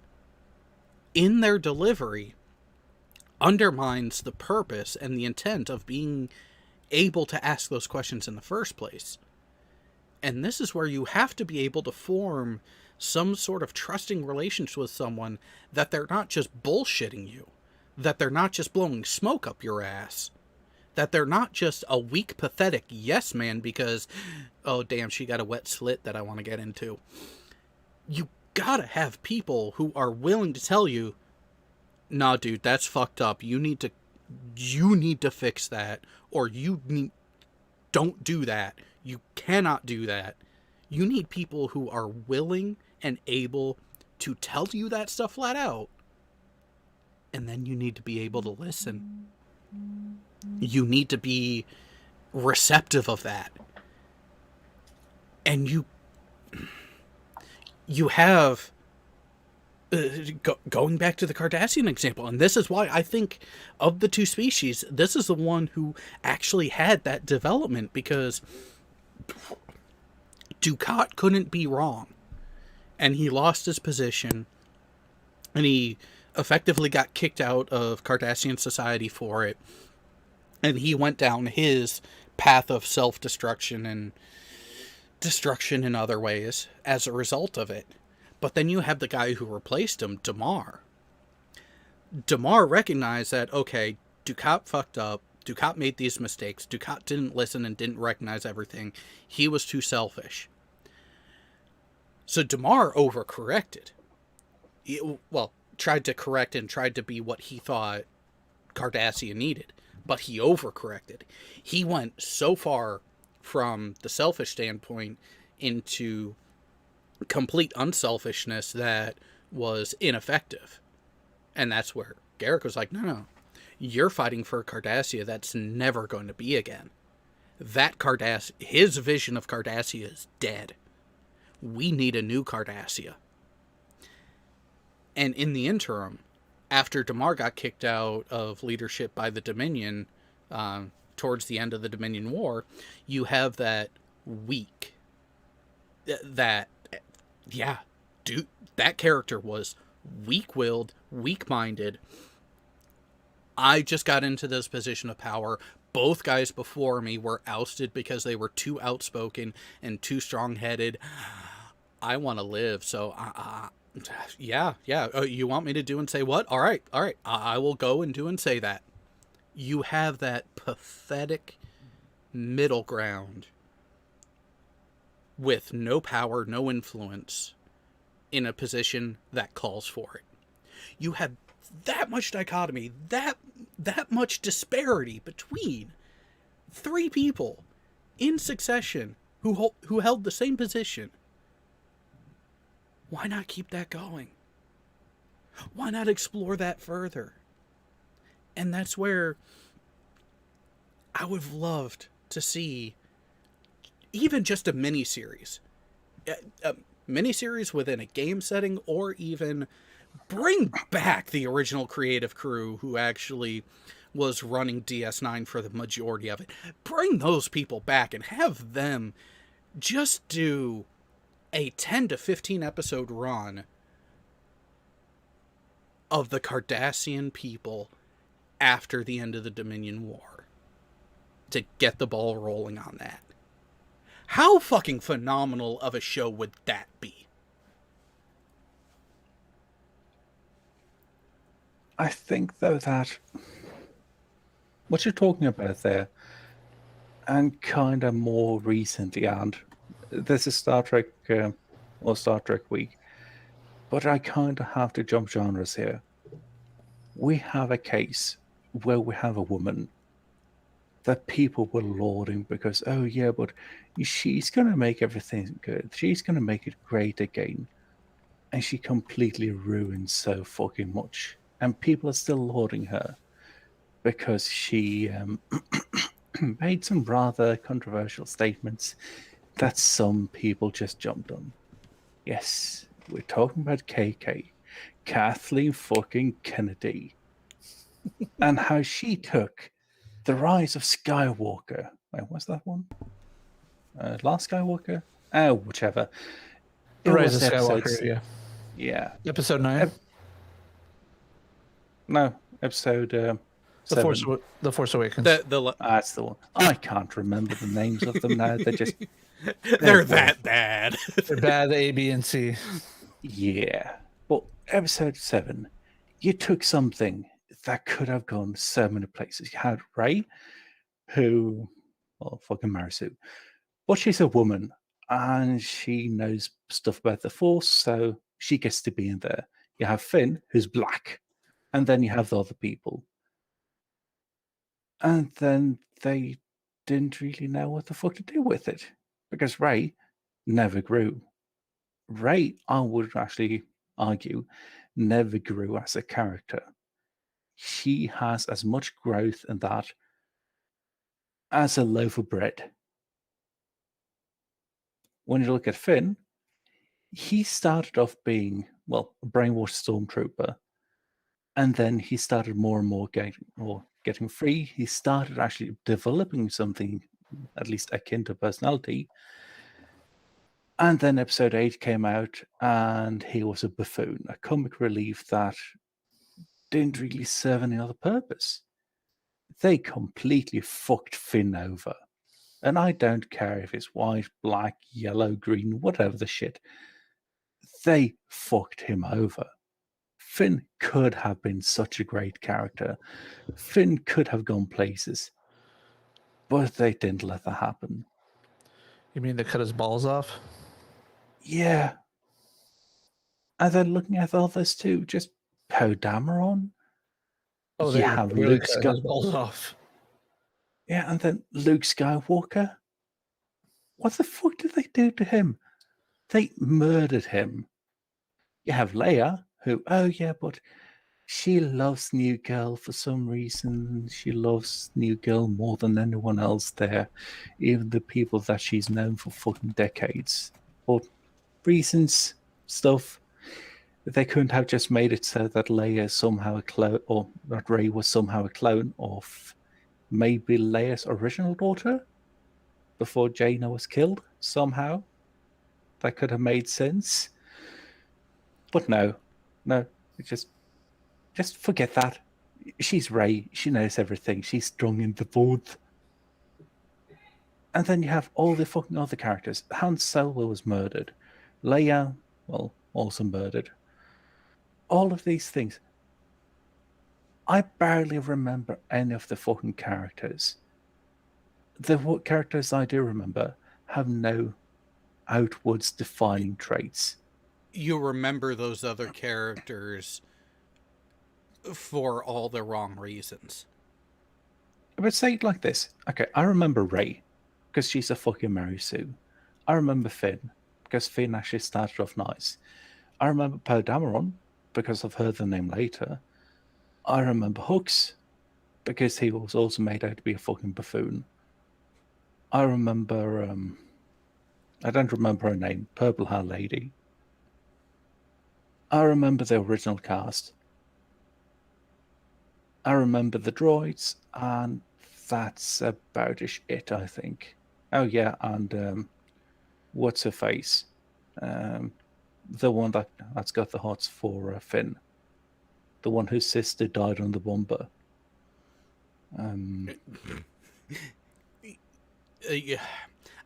in their delivery undermines the purpose and the intent of being able to ask those questions in the first place. And this is where you have to be able to form some sort of trusting relationship with someone, that they're not just bullshitting you, that they're not just blowing smoke up your ass, that they're not just a weak, pathetic yes man because, oh damn, she got a wet slit that I want to get into. You gotta have people who are willing to tell you, nah dude, that's fucked up, you need to fix that, or don't do that, you cannot do that. You need people who are willing and able to tell you that stuff flat out. And then you need to be able to listen. You need to be receptive of that. And you have, going back to the Cardassian example, and this is why I think of the 2 species, this is the one who actually had that development, because Dukat couldn't be wrong. And he lost his position, and he effectively got kicked out of Cardassian society for it. And he went down his path of self-destruction and destruction in other ways as a result of it. But then you have the guy who replaced him, Damar. Damar recognized that, okay, Dukat fucked up. Dukat made these mistakes. Dukat didn't listen and didn't recognize everything. He was too selfish. So Damar overcorrected. Tried to correct and tried to be what he thought Cardassia needed. But he overcorrected. He went so far from the selfish standpoint into complete unselfishness that was ineffective. And that's where Garrick was like, no, you're fighting for a Cardassia that's never going to be again. That Cardassia, his vision of Cardassia is dead. We need a new Cardassia. And in the interim, after Damar got kicked out of leadership by the Dominion, towards the end of the Dominion War, you have that that character was weak-willed, weak-minded. I just got into this position of power. Both guys before me were ousted because they were too outspoken and too strong-headed. I want to live, so yeah. You want me to do and say what? All right. I will go and do and say that. You have that pathetic middle ground with no power, no influence in a position that calls for it. You have that much dichotomy, that much disparity between 3 people in succession who held the same position. Why not keep that going? Why not explore that further? And that's where I would have loved to see even just a mini-series. A mini-series within a game setting, or even bring back the original creative crew who actually was running DS9 for the majority of it. Bring those people back and have them just do a 10 to 15 episode run of the Cardassian people after the end of the Dominion War. to get the ball rolling on that. How fucking phenomenal of a show would that be? I think, though, that what you're talking about there, and kind of more recently, and this is Star Trek or Star Trek Week, but I kind of have to jump genres here. We have a case where we have a woman that people were lauding because, oh yeah, but she's going to make everything good. She's going to make it great again. And she completely ruined so fucking much. And people are still lauding her because she made some rather controversial statements that some people just jumped on. Yes, we're talking about KK, Kathleen fucking Kennedy, and how she took the Rise of Skywalker. Wait, what's that one? Last Skywalker? Oh, whichever. The It Rise was of episode Skywalker, yeah. Yeah. Episode 9? No, episode The 7. Force Awakens. That's the one. I can't remember the names of them now. They're just... They're that bad. They're bad, A, B, and C. Yeah. But episode 7, you took something that could have gone so many places. You had Rey, who... Well, fucking Marisu. But she's a woman, and she knows stuff about the Force, so she gets to be in there. You have Finn, who's black, and then you have the other people. And then they didn't really know what the fuck to do with it, because Rey never grew. Rey, I would actually argue, never grew as a character. She has as much growth in that as a loaf of bread. When you look at Finn, he started off being, well, a brainwashed stormtrooper, and then he started more and more getting free. He started actually developing something, at least akin to personality. And then episode 8 came out, and he was a buffoon, a comic relief that didn't really serve any other purpose. They completely fucked Finn over. And I don't care if it's white, black, yellow, green, whatever the shit. They fucked him over. Finn could have been such a great character. Finn could have gone places. But they didn't let that happen. You mean they cut his balls off? Yeah. And then looking at others too, just Poe Dameron. Oh, they have really Luke cut his balls off. Yeah, and then Luke Skywalker. What the fuck did they do to him? They murdered him. You have Leia, who, oh yeah, but she loves New Girl for some reason. She loves New Girl more than anyone else there. Even the people that she's known for fucking decades. For reasons, stuff. They couldn't have just made it so that Leia is somehow a clone, or that Rey was somehow a clone of maybe Leia's original daughter before Jaina was killed somehow. That could have made sense. But no, just forget that. She's Rey. She knows everything. She's strong in the board. And then you have all the fucking other characters. Han Solo was murdered. Leia, well, also murdered. All of these things. I barely remember any of the fucking characters. The characters I do remember have no outwards defining traits. You remember those other characters for all the wrong reasons. I would say it like this. Okay, I remember Rey, because she's a fucking Mary Sue. I remember Finn, because Finn actually started off nice. I remember Poe Dameron, because I've heard the name later. I remember Hooks, because he was also made out to be a fucking buffoon. I remember, I don't remember her name, Purple Hair Lady. I remember the original cast. I remember the droids, and that's about it, I think. Oh yeah, and what's her face? The one that's got the hots for Finn. The one whose sister died on the bomber. Yeah,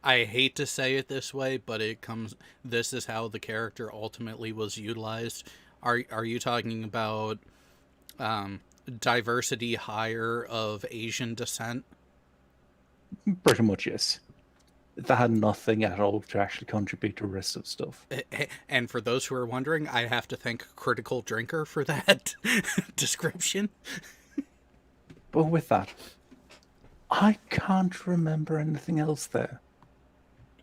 I hate to say it this way, but this is how the character ultimately was utilized. Are you talking about diversity hire of Asian descent? Pretty much, yes. That had nothing at all to actually contribute to the rest of stuff. And for those who are wondering, I have to thank Critical Drinker for that description. But with that, I can't remember anything else there.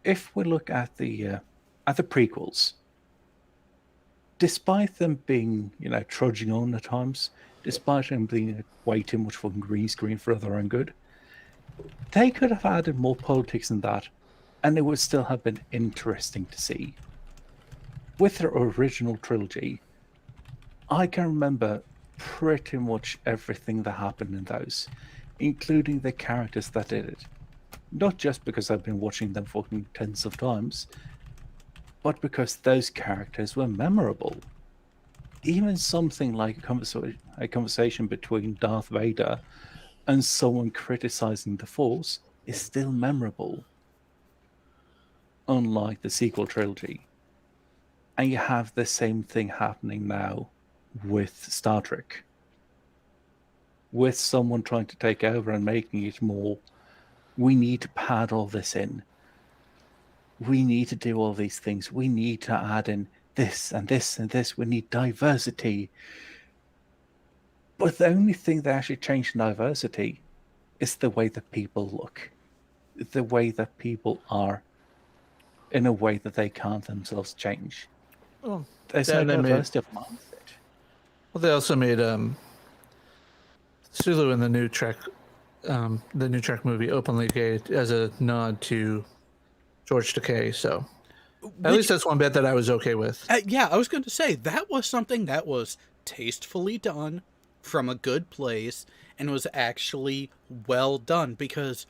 If we look at the prequels, despite them being, trudging on at times, despite them being way too much fucking green screen for their own good, they could have added more politics than that, and it would still have been interesting to see. With their original trilogy, I can remember pretty much everything that happened in those, including the characters that did it. Not just because I've been watching them fucking tens of times, but because those characters were memorable. Even something like a conversation between Darth Vader and someone criticizing the Force is still memorable. Unlike the sequel trilogy. And you have the same thing happening now with Star Trek. With someone trying to take over and making it more, we need to pad all this in. We need to do all these things. We need to add in this and this and this. We need diversity. But the only thing that actually changed in diversity is the way that people look. The way that people are in a way that they can't themselves change. Well, There's no diversity of mindset. Well, they also made Sulu in the new Trek movie openly gay as a nod to George Takei. So at least that's one bit that I was okay with. Yeah, I was going to say that was something that was tastefully done from a good place and was actually well done, because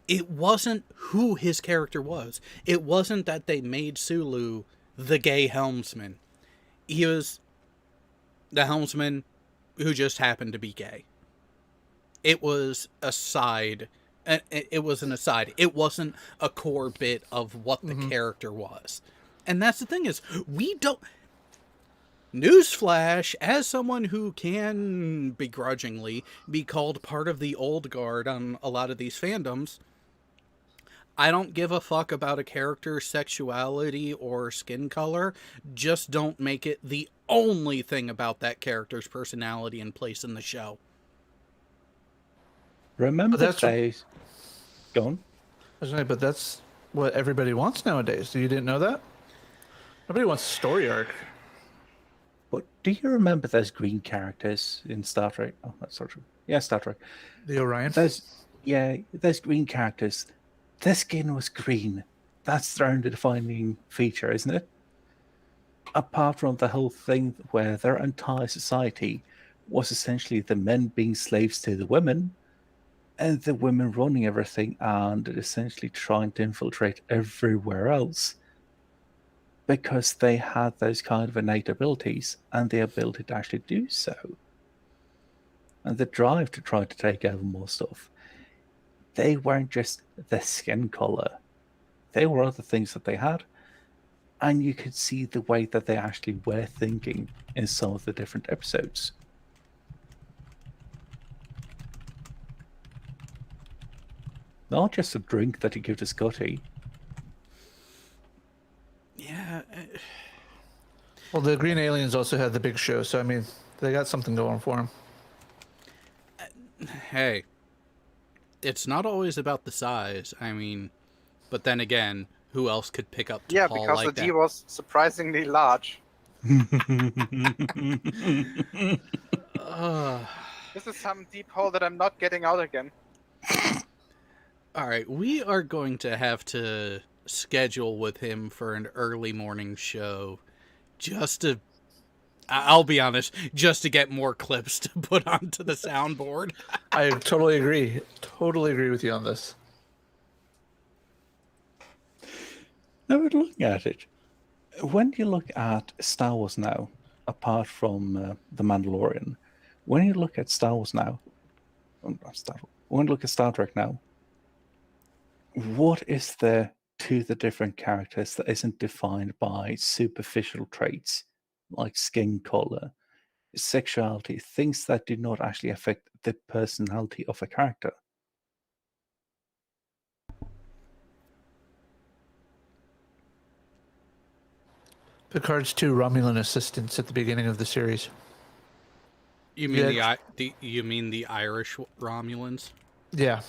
it wasn't who his character was. It wasn't that they made Sulu the gay helmsman. He was the helmsman who just happened to be gay. It was a side. It was an aside. It wasn't a core bit of what the character was. And that's the thing is, we don't... Newsflash, as someone who can begrudgingly be called part of the old guard on a lot of these fandoms, I don't give a fuck about a character's sexuality or skin color. Just don't make it the only thing about that character's personality and place in the show. Remember the days... Go on. But that's what everybody wants nowadays. You didn't know that? Nobody wants a story arc. But do you remember those green characters in Star Trek? Oh, not Star Trek. Yeah, Star Trek. The Orion? Those green characters. Their skin was green. That's their only defining feature, isn't it? Apart from the whole thing where their entire society was essentially the men being slaves to the women, and the women running everything and essentially trying to infiltrate everywhere else, because they had those kind of innate abilities and the ability to actually do so. And the drive to try to take over more stuff. They weren't just the skin color. They were other things that they had. And you could see the way that they actually were thinking in some of the different episodes. Not just a drink that you give to Scotty. Yeah. Well, the Green Aliens also had the big show, so I mean, they got something going for them. Hey, it's not always about the size. I mean, but then again, who else could pick up Yeah, T'Pol because like the that? D was surprisingly large. This is some deep hole that I'm not getting out again. All right, we are going to have to schedule with him for an early morning show just to, I'll be honest, just to get more clips to put onto the soundboard. I totally agree. Totally agree with you on this. Now we're looking at it. When you look at Star Wars now, apart from The Mandalorian, when you look at Star Wars now, when you look at Star Trek now, What is there to the different characters that isn't defined by superficial traits like skin color, sexuality, things that do not actually affect the personality of a character? Picard's two Romulan assistants at the beginning of the series. You mean Yeah. the Irish Romulans? Yeah.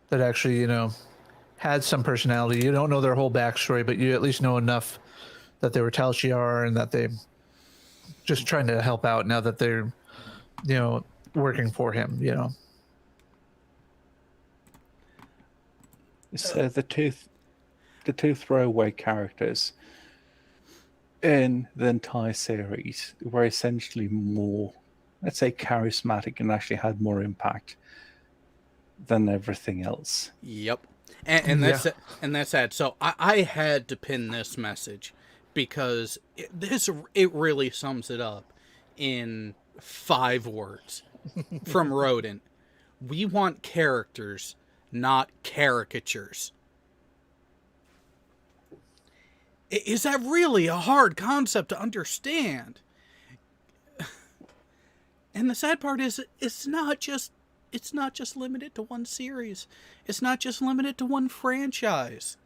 That actually, had some personality. You don't know their whole backstory, but you at least know enough that they were Tal Shiar and that they just trying to help out now that they're, working for him, So the two throwaway characters in the entire series were essentially more, let's say, charismatic and actually had more impact than everything else. Yep. And that's sad. So I had to pin this message because it really sums it up in 5 words from Rodent. We want characters, not caricatures. Is that really a hard concept to understand? And the sad part is it's not just limited to one series. It's not just limited to one franchise.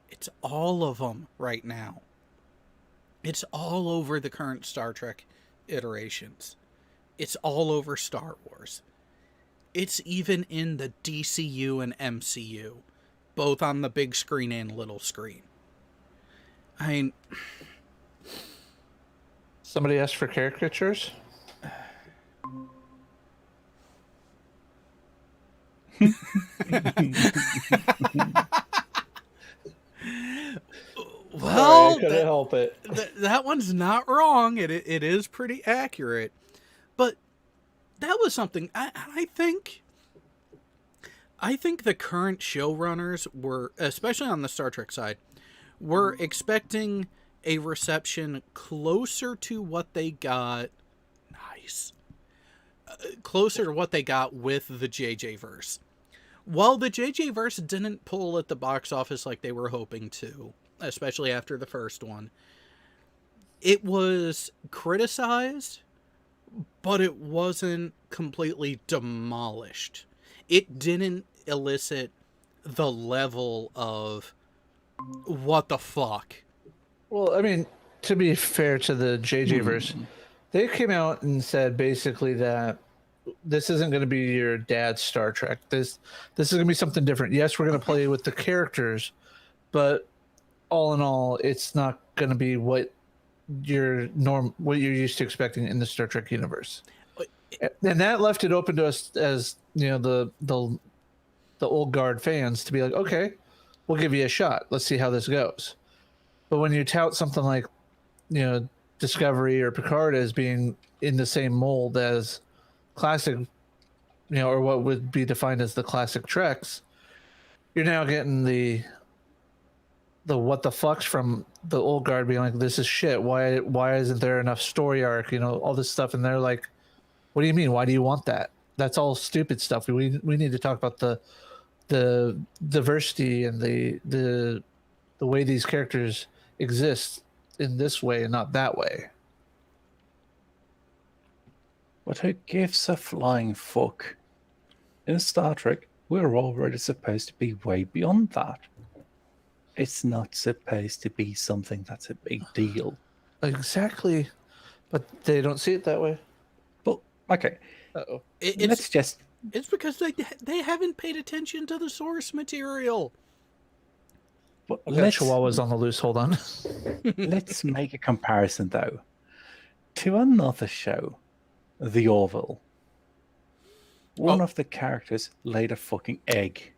It's all of them right now. It's all over the current Star Trek iterations. It's all over Star Wars. It's even in the DCU and MCU, both on the big screen and little screen. I mean, Somebody asked for caricatures? well, I couldn't help it. that one's not wrong. It is pretty accurate. But that was something I think the current showrunners were, especially on the Star Trek side, were expecting a reception closer to what they got. Nice. Closer to what they got with the JJ verse. While the JJ verse didn't pull at the box office like they were hoping to, especially after the first one, it was criticized, but it wasn't completely demolished. It didn't elicit the level of what the fuck. Well, I mean, to be fair to the JJ verse, they came out and said basically that this isn't going to be your dad's Star Trek. This is going to be something different. Yes, we're going to play with the characters, but all in all, it's not going to be what you're used to expecting in the Star Trek universe. And that left it open to us as the old guard fans to be like, okay, we'll give you a shot. Let's see how this goes. But when you tout something like, Discovery or Picard as being in the same mold as classic, or what would be defined as the classic Treks, you're now getting the what the fucks from the old guard being like, this is shit. Why isn't there enough story arc? All this stuff, and they're like, what do you mean? Why do you want that? That's all stupid stuff. We need to talk about the diversity and the way these characters exist in this way and not that way. But who gives a flying fuck? In Star Trek, we're already supposed to be way beyond that. It's not supposed to be something that's a big deal. Exactly, but they don't see it that way. But okay, Uh-oh. let's just. It's because they haven't paid attention to the source material. But We got let's, Chihuahuas on the loose. Hold on. let's make a comparison though to another show, The Orville. One of the characters laid a fucking egg.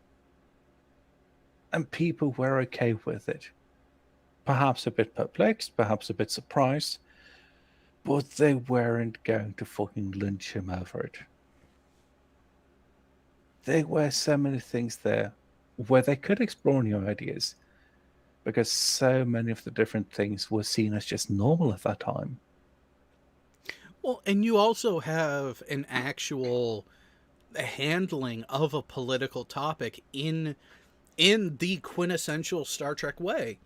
And people were okay with it. Perhaps a bit perplexed, perhaps a bit surprised, but they weren't going to fucking lynch him over it. There were so many things there where they could explore new ideas, because so many of the different things were seen as just normal at that time. Well, and you also have an actual handling of a political topic in the quintessential Star Trek way.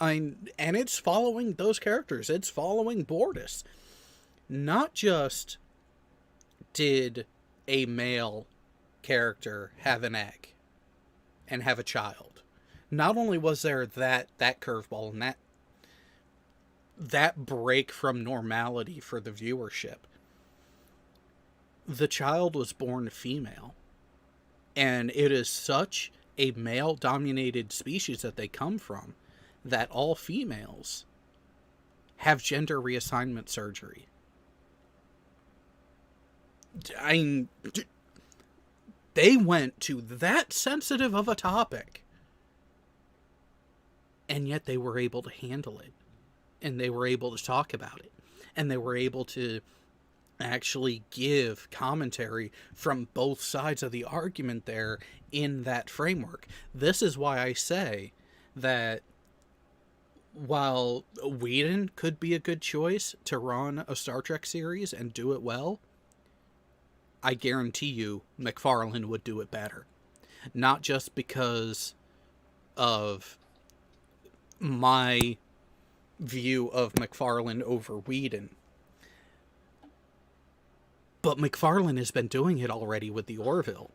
And it's following those characters. It's following Bortus. Not just did a male character have an egg and have a child. Not only was there that curveball and that break from normality for the viewership, the child was born female. And it is such a male-dominated species that they come from that all females have gender reassignment surgery. They went to that sensitive of a topic, and yet they were able to handle it, and they were able to talk about it, and they were able to actually give commentary from both sides of the argument there in that framework. This is why I say that while Whedon could be a good choice to run a Star Trek series and do it well, I guarantee you McFarlane would do it better. Not just because of my view of McFarlane over Whedon, but McFarlane has been doing it already with the Orville.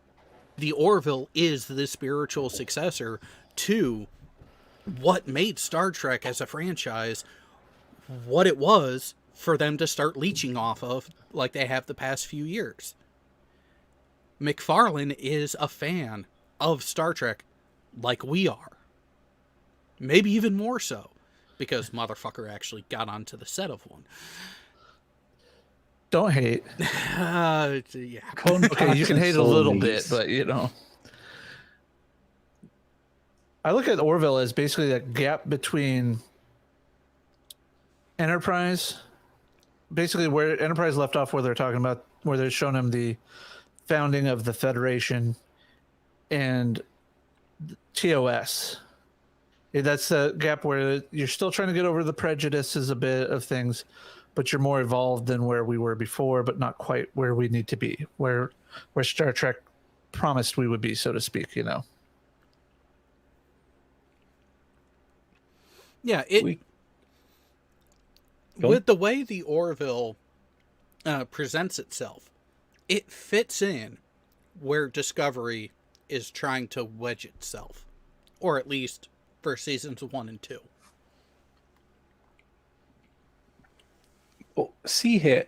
The Orville is the spiritual successor to what made Star Trek as a franchise what it was for them to start leeching off of like they have the past few years. McFarlane is a fan of Star Trek like we are. Maybe even more so, because motherfucker actually got onto the set of one. Don't hate. Yeah. Okay, you can hate a little bit, but you know. I look at Orville as basically a gap between Enterprise, basically where Enterprise left off, where they're talking about, where they're showing him the founding of the Federation, and TOS. That's a gap where you're still trying to get over the prejudices a bit of things, but you're more evolved than where we were before, but not quite where we need to be, where Star Trek promised we would be, so to speak, you know. Yeah, with the way the Orville presents itself, it fits in where Discovery is trying to wedge itself, or at least for seasons 1 and 2. Well, see here,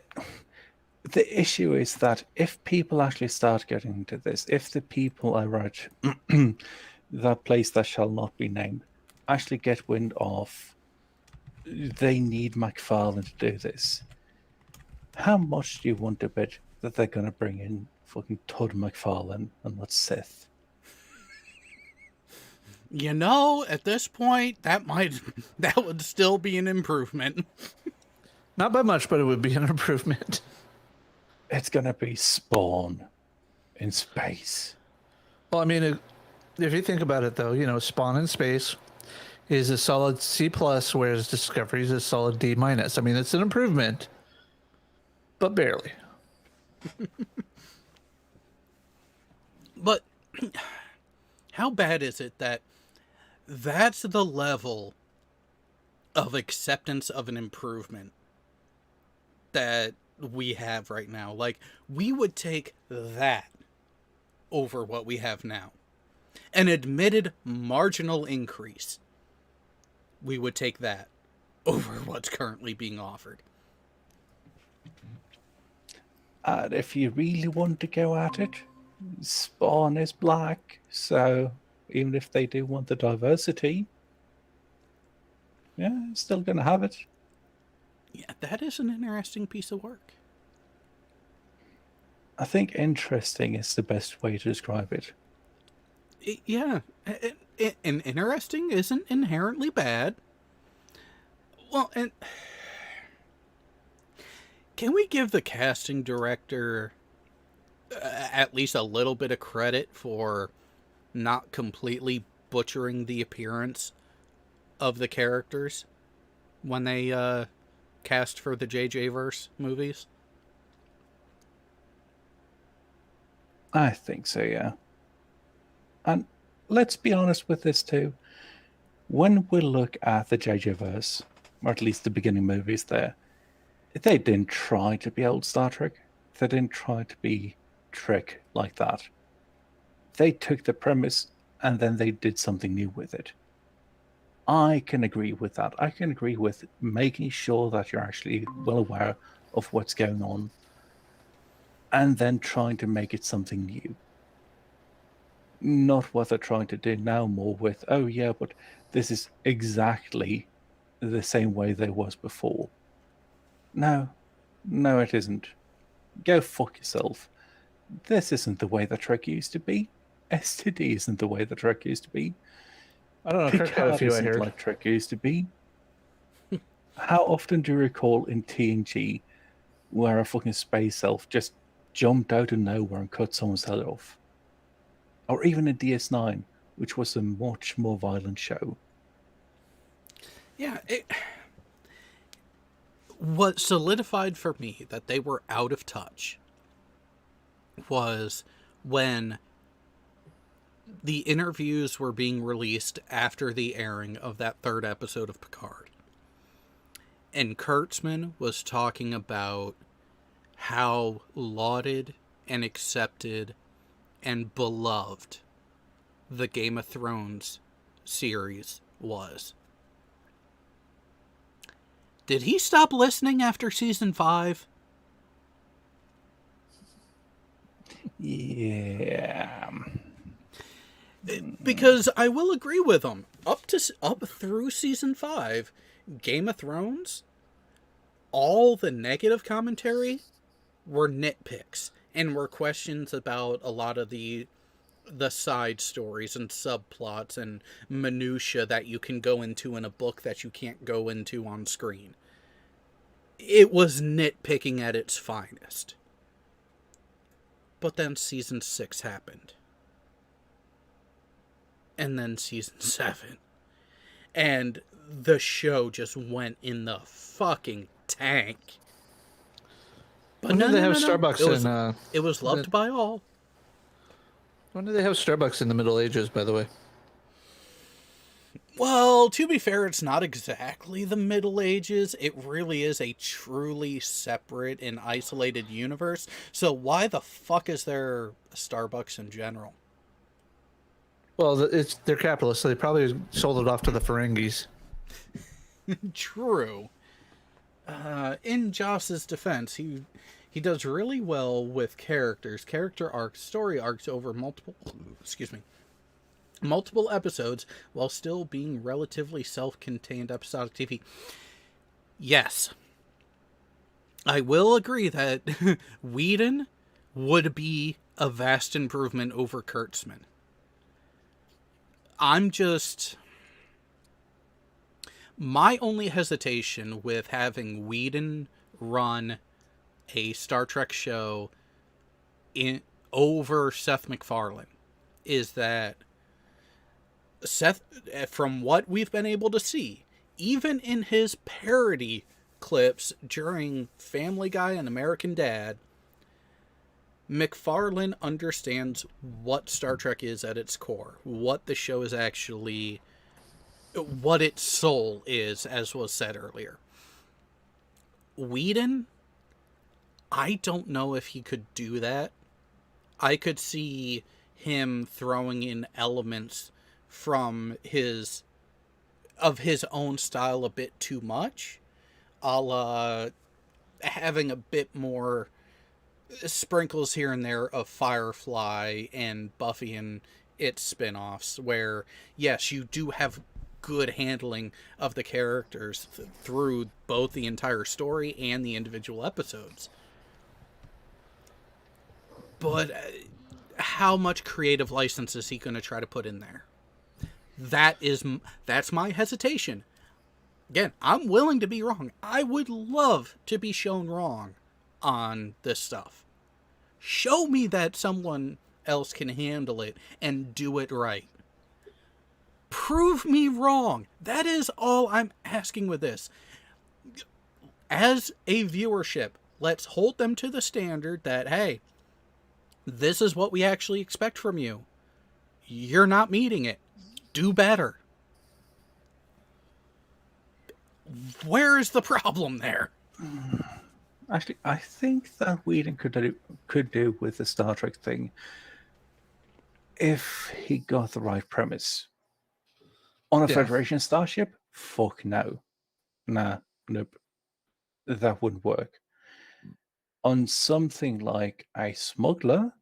the issue is that if people actually start getting into this, if the people I wrote, that place that shall not be named, actually get wind of they need McFarlane to do this, how much do you want to bet that they're going to bring in fucking Todd McFarlane and not Seth? You know, at this point, that would still be an improvement. Not by much, but it would be an improvement. It's going to be Spawn in space. Well, I mean, if you think about it, though, you know, Spawn in space is a solid C+, whereas Discovery is a solid D-. I mean, it's an improvement, but barely. But how bad is it that that's the level of acceptance of an improvement that we have right now? Like, we would take that over what we have now. An admitted marginal increase. We would take that over what's currently being offered. And if you really want to go at it, Spawn is black, so even if they do want the diversity, yeah, still going to have it. Yeah, that is an interesting piece of work. I think interesting is the best way to describe it. Yeah, and interesting isn't inherently bad. Well, and can we give the casting director at least a little bit of credit for not completely butchering the appearance of the characters when they cast for the JJ verse movies? I think so, yeah. And let's be honest with this too. When we look at the JJ verse, or at least the beginning movies there, they didn't try to be old Star Trek. They didn't try to be Trek like that. They took the premise and then they did something new with it. I can agree with that. I can agree with making sure that you're actually well aware of what's going on and then trying to make it something new. Not what they're trying to do now, more with, oh yeah, but this is exactly the same way there was before. No, it isn't. Go fuck yourself. This isn't the way the Trek used to be. STD isn't the way the Trek used to be. I don't know. Kirk had a Picard few I isn't heard. like Trek used to be. How often do you recall in TNG where a fucking space elf just jumped out of nowhere and cut someone's head off? Or even in DS9, which was a much more violent show. Yeah, what solidified for me that they were out of touch was when the interviews were being released after the airing of that third episode of Picard. And Kurtzman was talking about how lauded and accepted and beloved the Game of Thrones series was. Did he stop listening after season 5? Yeah. Because I will agree with him. Up through season 5, Game of Thrones, all the negative commentary were nitpicks and were questions about a lot of the side stories and subplots and minutia that you can go into in a book that you can't go into on screen. It was nitpicking at its finest. But then season 6 happened. And then season 7. And the show just went in the fucking tank. But When did they have Starbucks it was loved by all. When did they have Starbucks in the Middle Ages, by the way? Well, to be fair, it's not exactly the Middle Ages. It really is a truly separate and isolated universe. So why the fuck is there a Starbucks in general? Well, they're capitalists, so they probably sold it off to the Ferengis. True. In Joss's defense, he does really well with character arcs, story arcs over multiple episodes while still being relatively self-contained episodic TV. Yes. I will agree that Whedon would be a vast improvement over Kurtzman. My only hesitation with having Whedon run a Star Trek show over Seth MacFarlane is that Seth, from what we've been able to see, even in his parody clips during Family Guy and American Dad, MacFarlane understands what Star Trek is at its core, what the show is actually, what its soul is, as was said earlier. Whedon, I don't know if he could do that. I could see him throwing in elements from his own style a bit too much, a la having a bit more sprinkles here and there of Firefly and Buffy and its spin-offs, where yes, you do have good handling of the characters through both the entire story and the individual episodes. But how much creative license is he going to try to put in there? That's my hesitation. Again, I'm willing to be wrong. I would love to be shown wrong on this stuff. Show me that someone else can handle it and do it right. Prove me wrong. That is all I'm asking with this. As a viewership, let's hold them to the standard that, hey, This is what we actually expect from you. You're not meeting it. Do better. Where is the problem there? Actually, I think that Whedon could do with the Star Trek thing if he got the right premise. On a Yeah. Federation starship? Fuck no. Nah, nope. That wouldn't work. On something like a smuggler,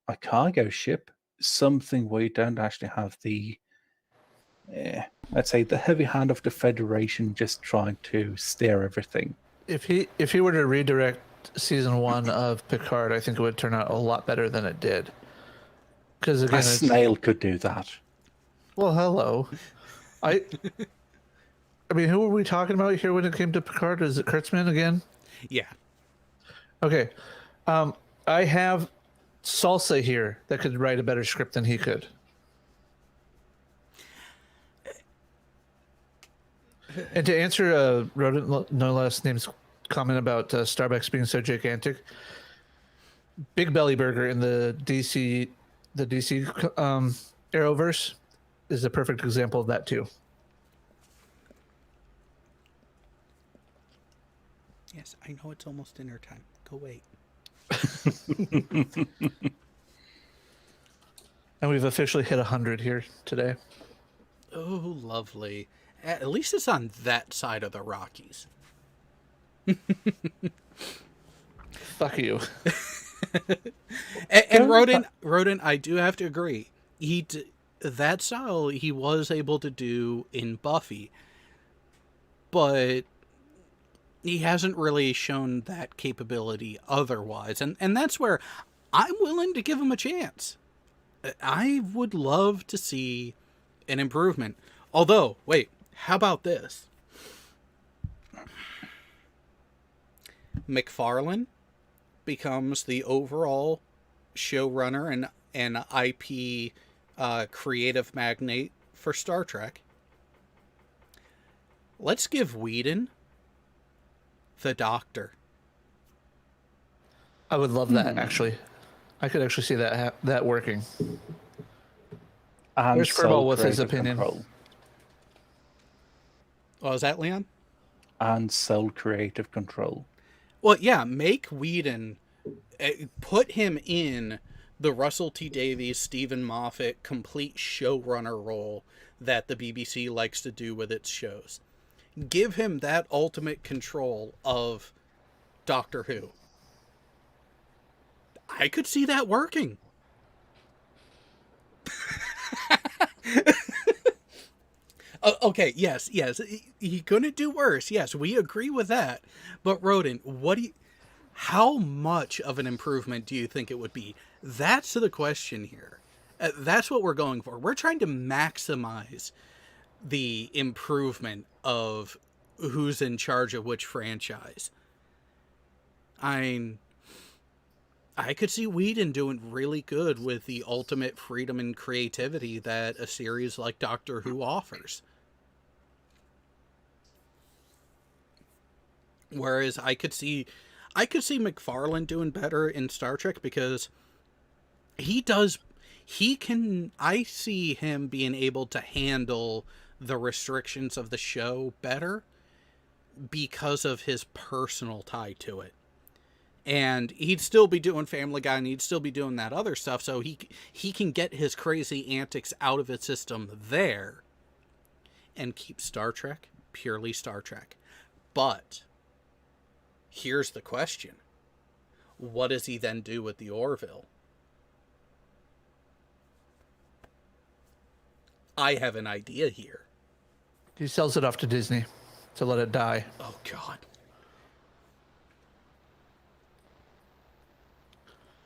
a cargo ship, something where you don't actually have the, let's say, the heavy hand of the Federation just trying to steer everything. If he were to redirect season 1 of Picard, I think it would turn out a lot better than it did. Because again, A snail could do that. well, hello. I mean, who were we talking about here when it came to Picard? Is it Kurtzman again? Yeah. Okay. I have Salsa here that could write a better script than he could. And to answer Rodent No Last Name's comment about Starbucks being so gigantic, Big Belly Burger in the DC Arrowverse is a perfect example of that too. Yes, I know it's almost dinner time. Go wait. And we've officially hit 100 here today. Oh, lovely. At least it's on that side of the Rockies. Fuck you. And Rodin, I do have to agree. That style he was able to do in Buffy, but he hasn't really shown that capability otherwise. And that's where I'm willing to give him a chance. I would love to see an improvement. Although, wait, how about this? McFarlane becomes the overall showrunner and IP creative magnate for Star Trek. Let's give Whedon the Doctor. I would love that, actually. I could actually see that working. And Where's Furball with his opinion? Control. Oh, is that Leon? And sole creative control. Well, yeah, make Whedon, put him in the Russell T Davies, Stephen Moffat complete showrunner role that the BBC likes to do with its shows. Give him that ultimate control of Doctor Who. I could see that working. Okay, yes. He couldn't do worse. Yes, we agree with that. But Rodin, how much of an improvement do you think it would be? That's the question here. That's what we're going for. We're trying to maximize the improvement of who's in charge of which franchise. I could see Whedon doing really good with the ultimate freedom and creativity that a series like Doctor Who offers. Whereas I could see McFarlane doing better in Star Trek because I see him being able to handle the restrictions of the show better because of his personal tie to it. And he'd still be doing Family Guy and he'd still be doing that other stuff, so he can get his crazy antics out of his system there and keep Star Trek purely Star Trek. But here's the question. What does he then do with the Orville? I have an idea here. He sells it off to Disney to let it die. Oh, God.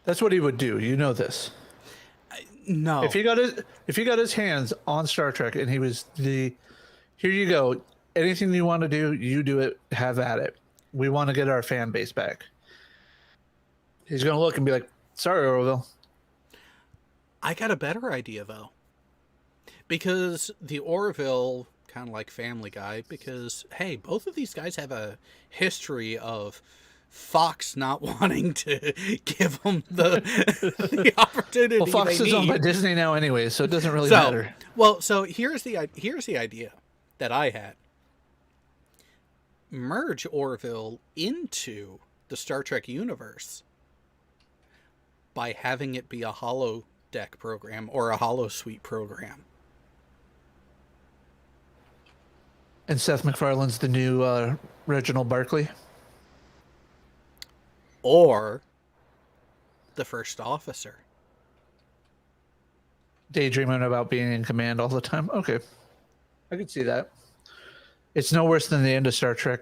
That's what he would do. You know this. No. If he got his hands on Star Trek and he was here you go. Anything you want to do, you do it. Have at it. We want to get our fan base back. He's going to look and be like, sorry, Orville. I got a better idea, though. Because the Orville, kind of like Family Guy, because, hey, both of these guys have a history of Fox not wanting to give them the opportunity. Well, Fox they is owned need. by Disney now anyway, so it doesn't really matter. So here's the idea that I had. Merge Orville into the Star Trek universe by having it be a holodeck program or a holosuite program. And Seth MacFarlane's the new Reginald Barkley. Or the first officer. Daydreaming about being in command all the time. Okay. I could see that. It's no worse than the end of Star Trek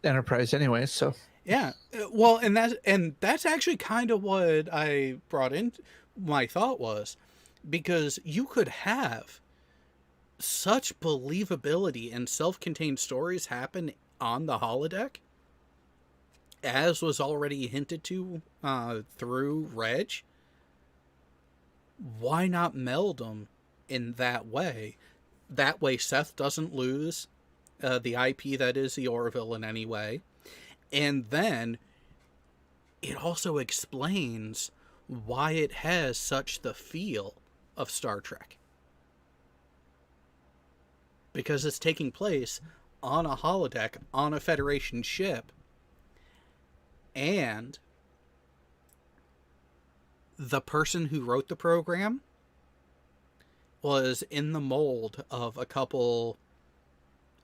Enterprise anyway, so. Yeah. Well, and that's actually kind of what I brought in. My thought was, because you could have such believability and self-contained stories happen on the holodeck, as was already hinted to through Reg. Why not meld them in that way? That way Seth doesn't lose the IP that is the Orville in any way. And then it also explains why it has such the feel of Star Trek. Because it's taking place on a holodeck, on a Federation ship, and the person who wrote the program was in the mold of a couple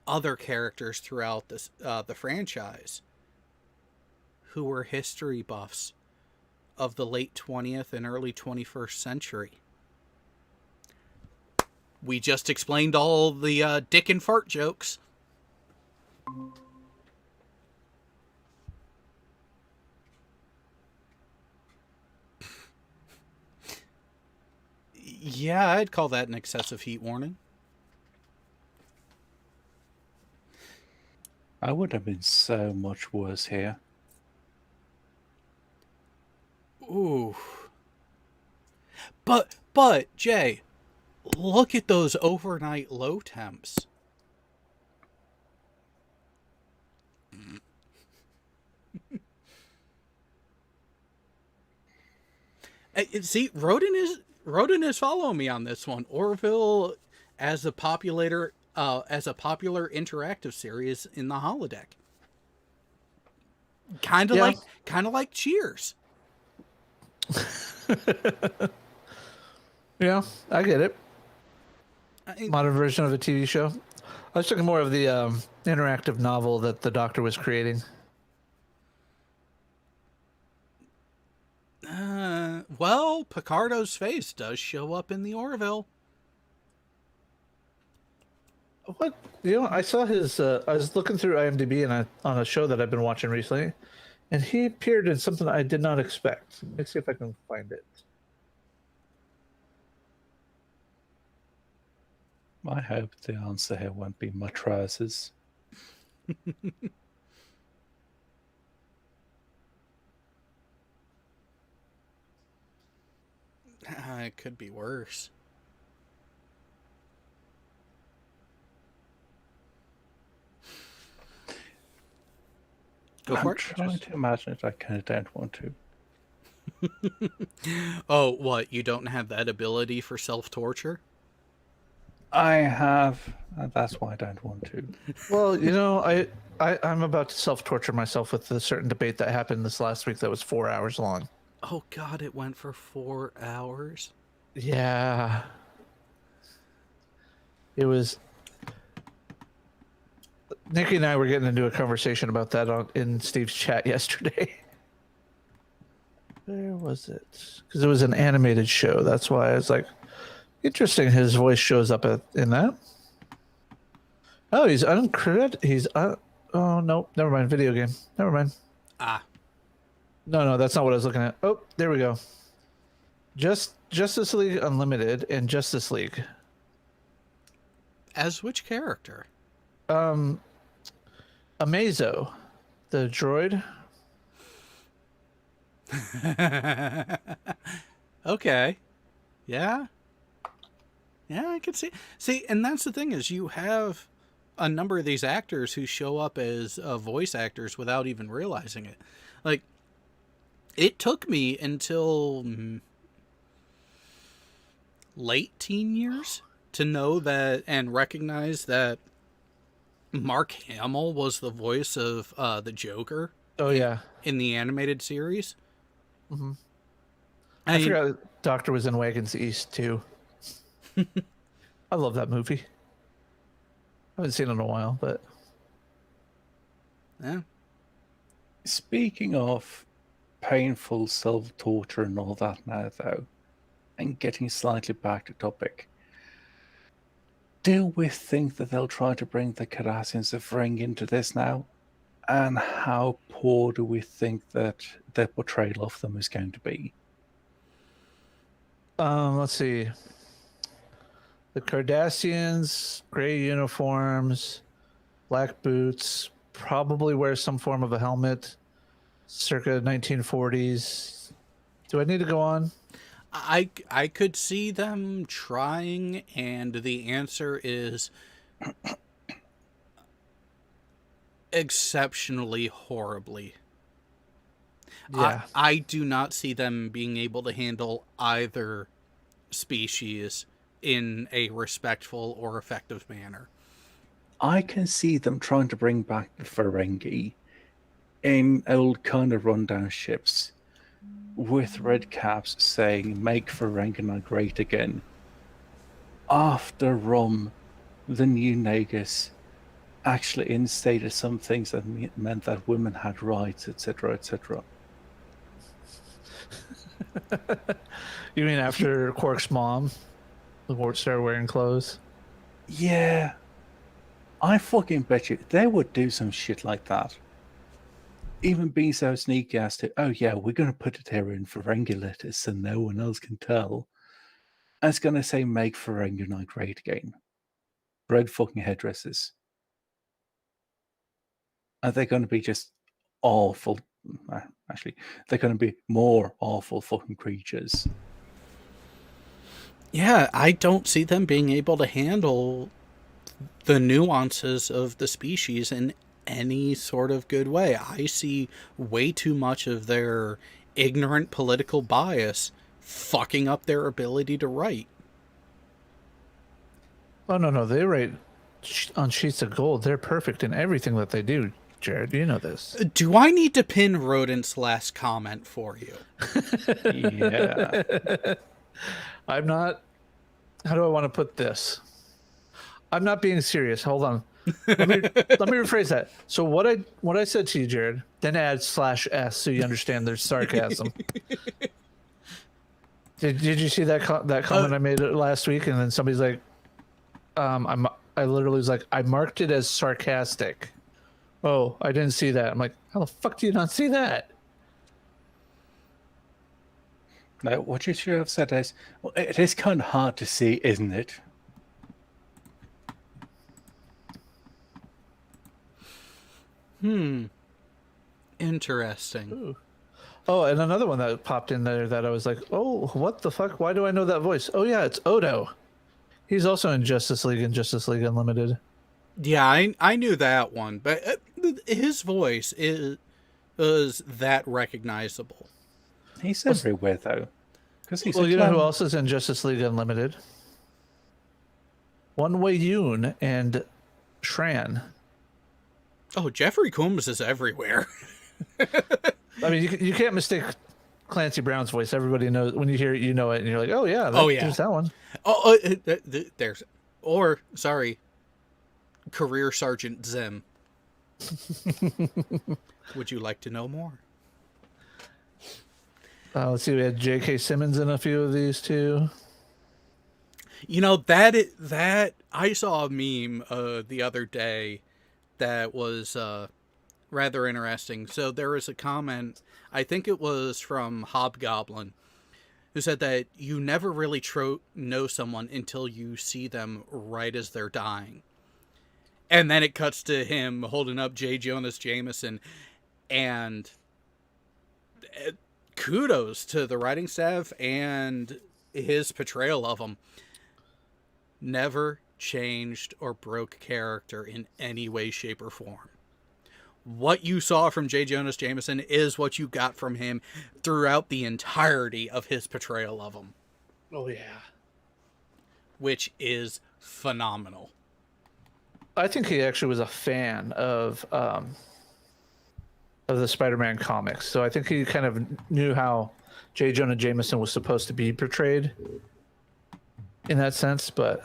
other characters throughout this the franchise who were history buffs of the late 20th and early 21st century. We just explained all the dick and fart jokes. Yeah, I'd call that an excessive heat warning. I would have been so much worse here. Ooh. But, Jay, look at those overnight low temps. See, Rodin is following me on this one. Orville as a popular interactive series in the holodeck. Kind of like Cheers. Yeah, I get it. I- Modern version of a TV show. I was thinking more of the interactive novel that the Doctor was creating. Well, Picardo's face does show up in the Orville. What? You know, I saw his. I was looking through IMDb and on a show that I've been watching recently, and he appeared in something I did not expect. Let's see if I can find it. I hope the answer here won't be mattresses. It could be worse. Go for I'm it. trying to imagine it. I kind of don't want to. Oh, what? You don't have that ability for self-torture? I have, and that's why I don't want to. Well, you know, I'm about to self-torture myself with a certain debate that happened this last week that was 4 hours long. Oh, God, it went for 4 hours? Yeah. It was... Nikki and I were getting into a conversation about that in Steve's chat yesterday. Where was it? Because it was an animated show. That's why I was like, interesting. His voice shows up in that. Oh, he's uncredited. Oh no, never mind. Video game. Never mind. Ah. No, that's not what I was looking at. Oh, there we go. Justice League Unlimited and Justice League. As which character? Amazo, the droid. Okay. Yeah. Yeah, I can see. See, and that's the thing is you have a number of these actors who show up as voice actors without even realizing it. Like, it took me until late teen years to know that and recognize that Mark Hamill was the voice of the Joker. Oh yeah, in the animated series. Mm-hmm. I forgot Doctor was in Wagons East too. I love that movie. I haven't seen it in a while, but yeah. Speaking of painful self-torture and all that now, though, and getting slightly back to topic, do we think that they'll try to bring the Cardassians of Ferengi into this now? And how poor do we think that their portrayal of them is going to be? let's see. The Cardassians, gray uniforms, black boots, probably wear some form of a helmet, circa 1940s. Do I need to go on? I could see them trying, and the answer is exceptionally horribly. Yeah. I do not see them being able to handle either species in a respectful or effective manner. I can see them trying to bring back the Ferengi in old kind of rundown ships with red caps saying, "Make Ferengi great again." After Rom, the new Nagus, actually instated some things that meant that women had rights, etc., etc. You mean after Quark's mom started wearing clothes? Yeah. I fucking bet you they would do some shit like that. Even being so sneaky as to, oh yeah, we're going to put it here in Ferengi letters so no one else can tell. And it's going to say, "Make Ferengi great again." Red fucking headdresses. And they're going to be just awful. Actually, they're going to be more awful fucking creatures. Yeah, I don't see them being able to handle the nuances of the species in any sort of good way. I see way too much of their ignorant political bias fucking up their ability to write. Oh, no, they write on sheets of gold. They're perfect in everything that they do, Jared. You know this. Do I need to pin Rodent's last comment for you? Yeah. I'm not. How do I want to put this? I'm not being serious. Hold on. Let me rephrase that. So what I said to you, Jared, then add /s so you understand there's sarcasm. Did you see that comment I made last week? And then somebody's like, I literally was like, I marked it as sarcastic. Oh, I didn't see that. I'm like, how the fuck do you not see that? No, what you should have said is, well, it is kind of hard to see, isn't it? Interesting. Ooh. Oh, and another one that popped in there that I was like, oh, what the fuck? Why do I know that voice? Oh, yeah, it's Odo. He's also in Justice League and Justice League Unlimited. Yeah, I knew that one, but his voice is that recognizable. He's everywhere, though. He's well, you know who else is in Justice League Unlimited? One-Way Yoon and Shran. Oh, Jeffrey Combs is everywhere. I mean, you can't mistake Clancy Brown's voice. Everybody knows when you hear it, you know it, and you're like, oh yeah, there's that one. Sorry, Career Sergeant Zim. Would you like to know more? Let's see, we had J.K. Simmons in a few of these too. You know, that I saw a meme the other day that was rather interesting. So there was a comment, I think it was from Hobgoblin, who said that you never really know someone until you see them right as they're dying. And then it cuts to him holding up J. Jonas Jameson, and kudos to the writing staff and his portrayal of him. Never, changed or broke character in any way, shape, or form. What you saw from J. Jonah Jameson is what you got from him throughout the entirety of his portrayal of him. Oh yeah. Which is phenomenal. I think he actually was a fan of the Spider-Man comics, so I think he kind of knew how J. Jonah Jameson was supposed to be portrayed in that sense. But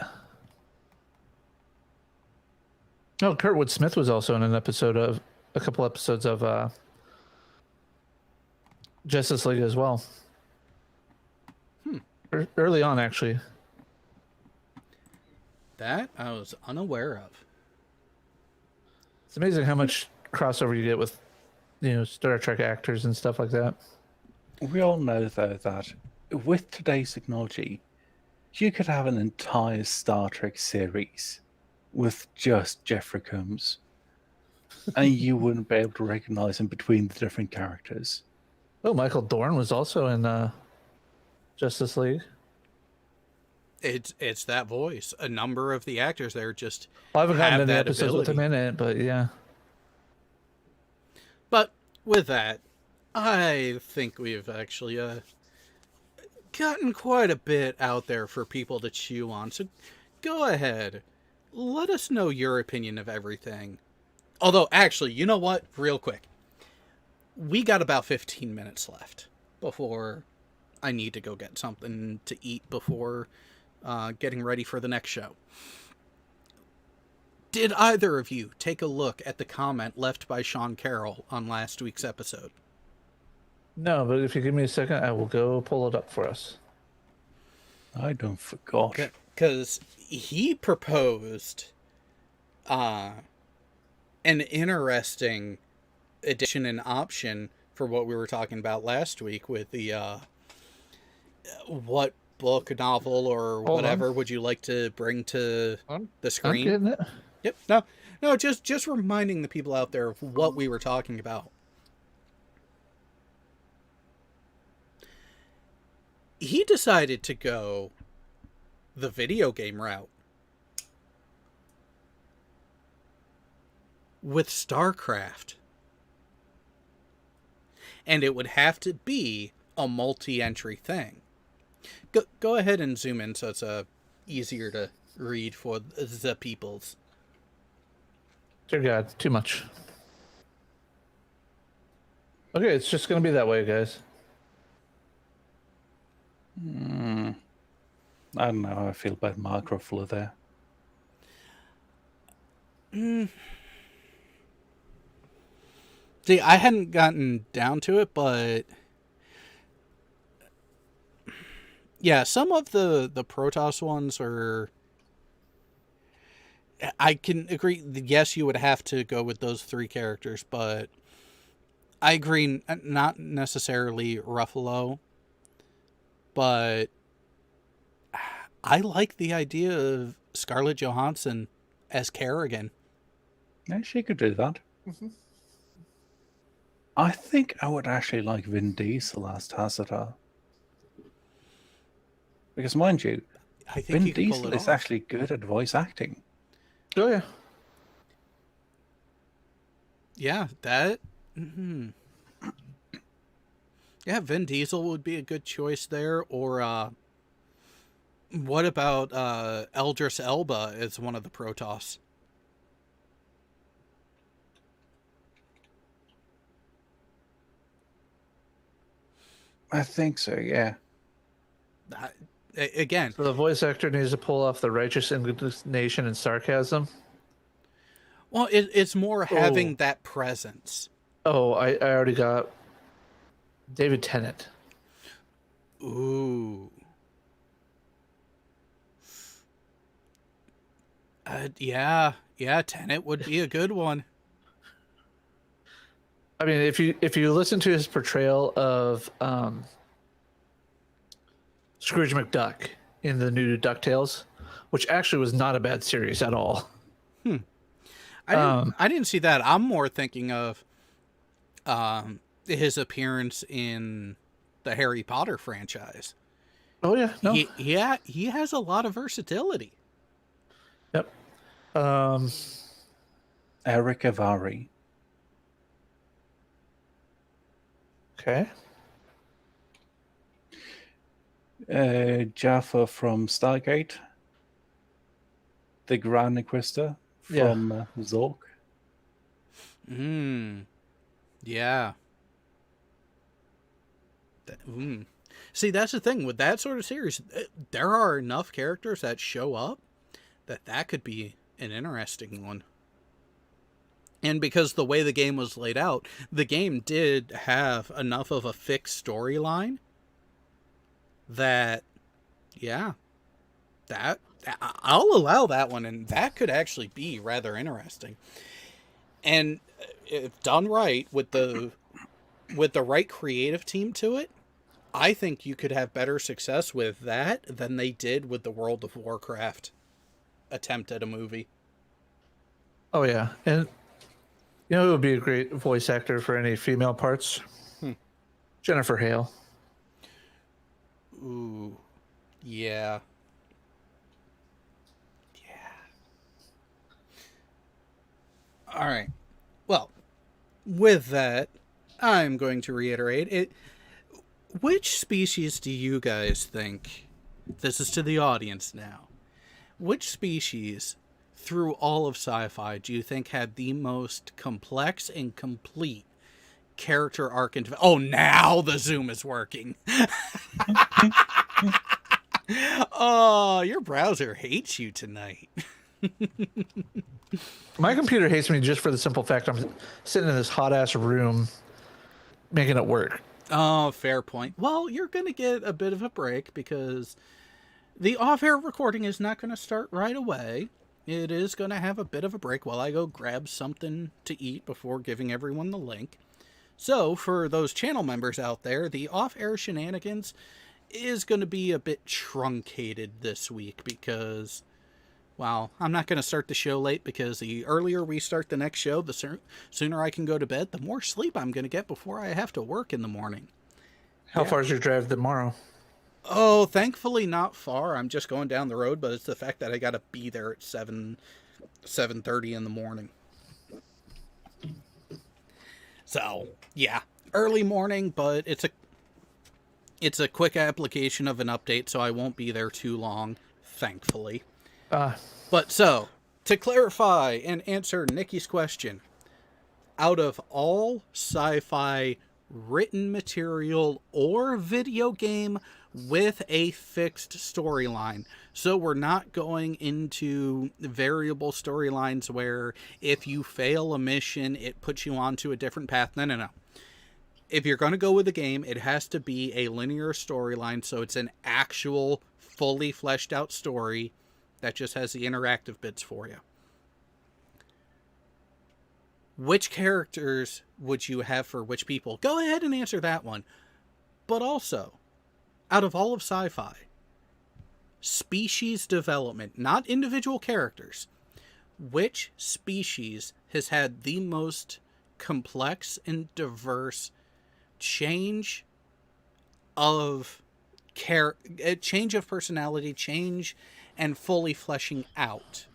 no, Kurtwood Smith was also in a couple episodes of Justice League as well. Early on, actually. That I was unaware of. It's amazing how much crossover you get with, Star Trek actors and stuff like that. We all know, though, that with today's technology, you could have an entire Star Trek series with just Jeffrey Combs, and you wouldn't be able to recognize him between the different characters. Oh, Michael Dorn was also in Justice League. It's that voice. A number of the actors there just I haven't gotten have into that episodes with him in it, but yeah. But with that, I think we've actually gotten quite a bit out there for people to chew on. So go ahead. Let us know your opinion of everything. Although, actually, you know what? Real quick. We got about 15 minutes left before I need to go get something to eat before getting ready for the next show. Did either of you take a look at the comment left by Sean Carroll on last week's episode? No, but if you give me a second, I will go pull it up for us. I don't forgot. Because he proposed an interesting addition and option for what we were talking about last week with the what book, novel, or whatever would you like to bring to the screen? I'm getting it. Yep. No, just reminding the people out there of what we were talking about. He decided to go the video game route with StarCraft. And it would have to be a multi-entry thing. Go ahead and zoom in so it's easier to read for the peoples. Dear God, too much. Okay, it's just going to be that way, guys. I don't know how I feel about microflow there. See, I hadn't gotten down to it, but yeah, some of the Protoss ones are... I can agree, yes, you would have to go with those three characters, but I agree, not necessarily Ruffalo, but I like the idea of Scarlett Johansson as Kerrigan. Yeah, she could do that. Mm-hmm. I think I would actually like Vin Diesel as Tazadar. Because, mind you, I think Vin he could pull Diesel it is off. actually good at voice acting. Oh, yeah. Yeah, that... Yeah, Vin Diesel would be a good choice there. Or, what about Eldris Elba as one of the Protoss? I think so, yeah. Again, So the voice actor needs to pull off the righteous indignation and sarcasm. well, it's more having that presence. Oh, I already got David Tennant. Ooh. Yeah, Tenet would be a good one. I mean, if you listen to his portrayal of Scrooge McDuck in the new DuckTales, which actually was not a bad series at all. I didn't see that. I'm more thinking of his appearance in the Harry Potter franchise. Oh yeah, no, He has a lot of versatility. Yep. Eric Avari. Okay. Jaffa from Stargate. The Grand Inquisitor from Zork. Yeah. See, that's the thing with that sort of series. There are enough characters that show up that could be an interesting one. And because the way the game was laid out, the game did have enough of a fixed storyline that, yeah, that I'll allow that one, and that could actually be rather interesting. And if done right with the right creative team to it, I think you could have better success with that than they did with the World of Warcraft attempt at a movie. Oh yeah, and you know, it would be a great voice actor for any female parts. Jennifer Hale. Ooh, yeah. All right. Well, with that, I'm going to reiterate it. Which species do you guys think? This is to the audience now. Which species, through all of sci-fi, do you think had the most complex and complete character arc and oh, now the Zoom is working. Oh, your browser hates you tonight. My computer hates me just for the simple fact I'm sitting in this hot ass room making it work. Oh, fair point. Well, you're going to get a bit of a break because the off-air recording is not going to start right away. It is going to have a bit of a break while I go grab something to eat before giving everyone the link. So, for those channel members out there, the off-air shenanigans is going to be a bit truncated this week because, well, I'm not going to start the show late because the earlier we start the next show, the sooner I can go to bed, the more sleep I'm going to get before I have to work in the morning. How far is your drive tomorrow? Oh, thankfully not far. I'm just going down the road, but it's the fact that I got to be there at 7:30 in the morning. So, yeah, early morning, but it's a quick application of an update, so I won't be there too long, thankfully. But so, to clarify and answer Nikki's question, out of all sci-fi written material or video game with a fixed storyline, so we're not going into variable storylines where if you fail a mission, it puts you onto a different path. No. If you're going to go with a game, it has to be a linear storyline, so it's an actual, fully fleshed out story that just has the interactive bits for you. Which characters would you have for which people? Go ahead and answer that one. But also, out of all of sci-fi, species development, not individual characters, which species has had the most complex and diverse change of personality, change and fully fleshing out?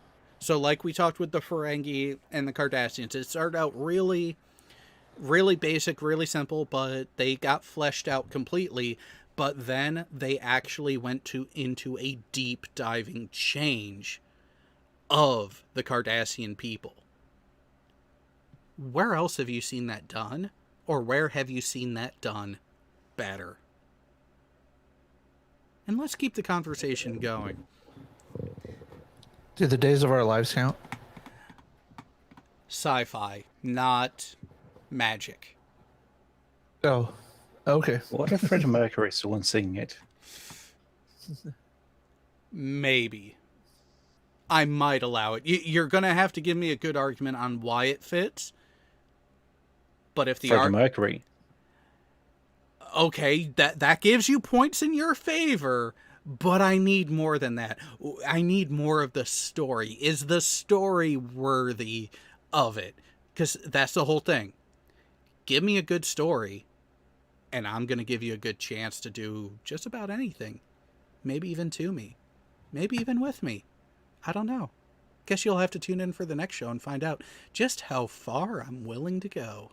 So like we talked with the Ferengi and the Cardassians, it started out really, really basic, really simple, but they got fleshed out completely. But then they actually went into a deep diving change of the Cardassian people. Where else have you seen that done? Or where have you seen that done better? And let's keep the conversation going. Do the days of our lives count? Sci-fi, not magic. Oh, okay. What if Freddie Mercury is the one singing it? Maybe. I might allow it. You're going to have to give me a good argument on why it fits. But if the Freddie Mercury. Okay, that gives you points in your favor, but I need more than that. I need more of the story. Is the story worthy of it? Because that's the whole thing. Give me a good story, and I'm going to give you a good chance to do just about anything. Maybe even to me. Maybe even with me. I don't know. guess you'll have to tune in for the next show and find out just how far I'm willing to go.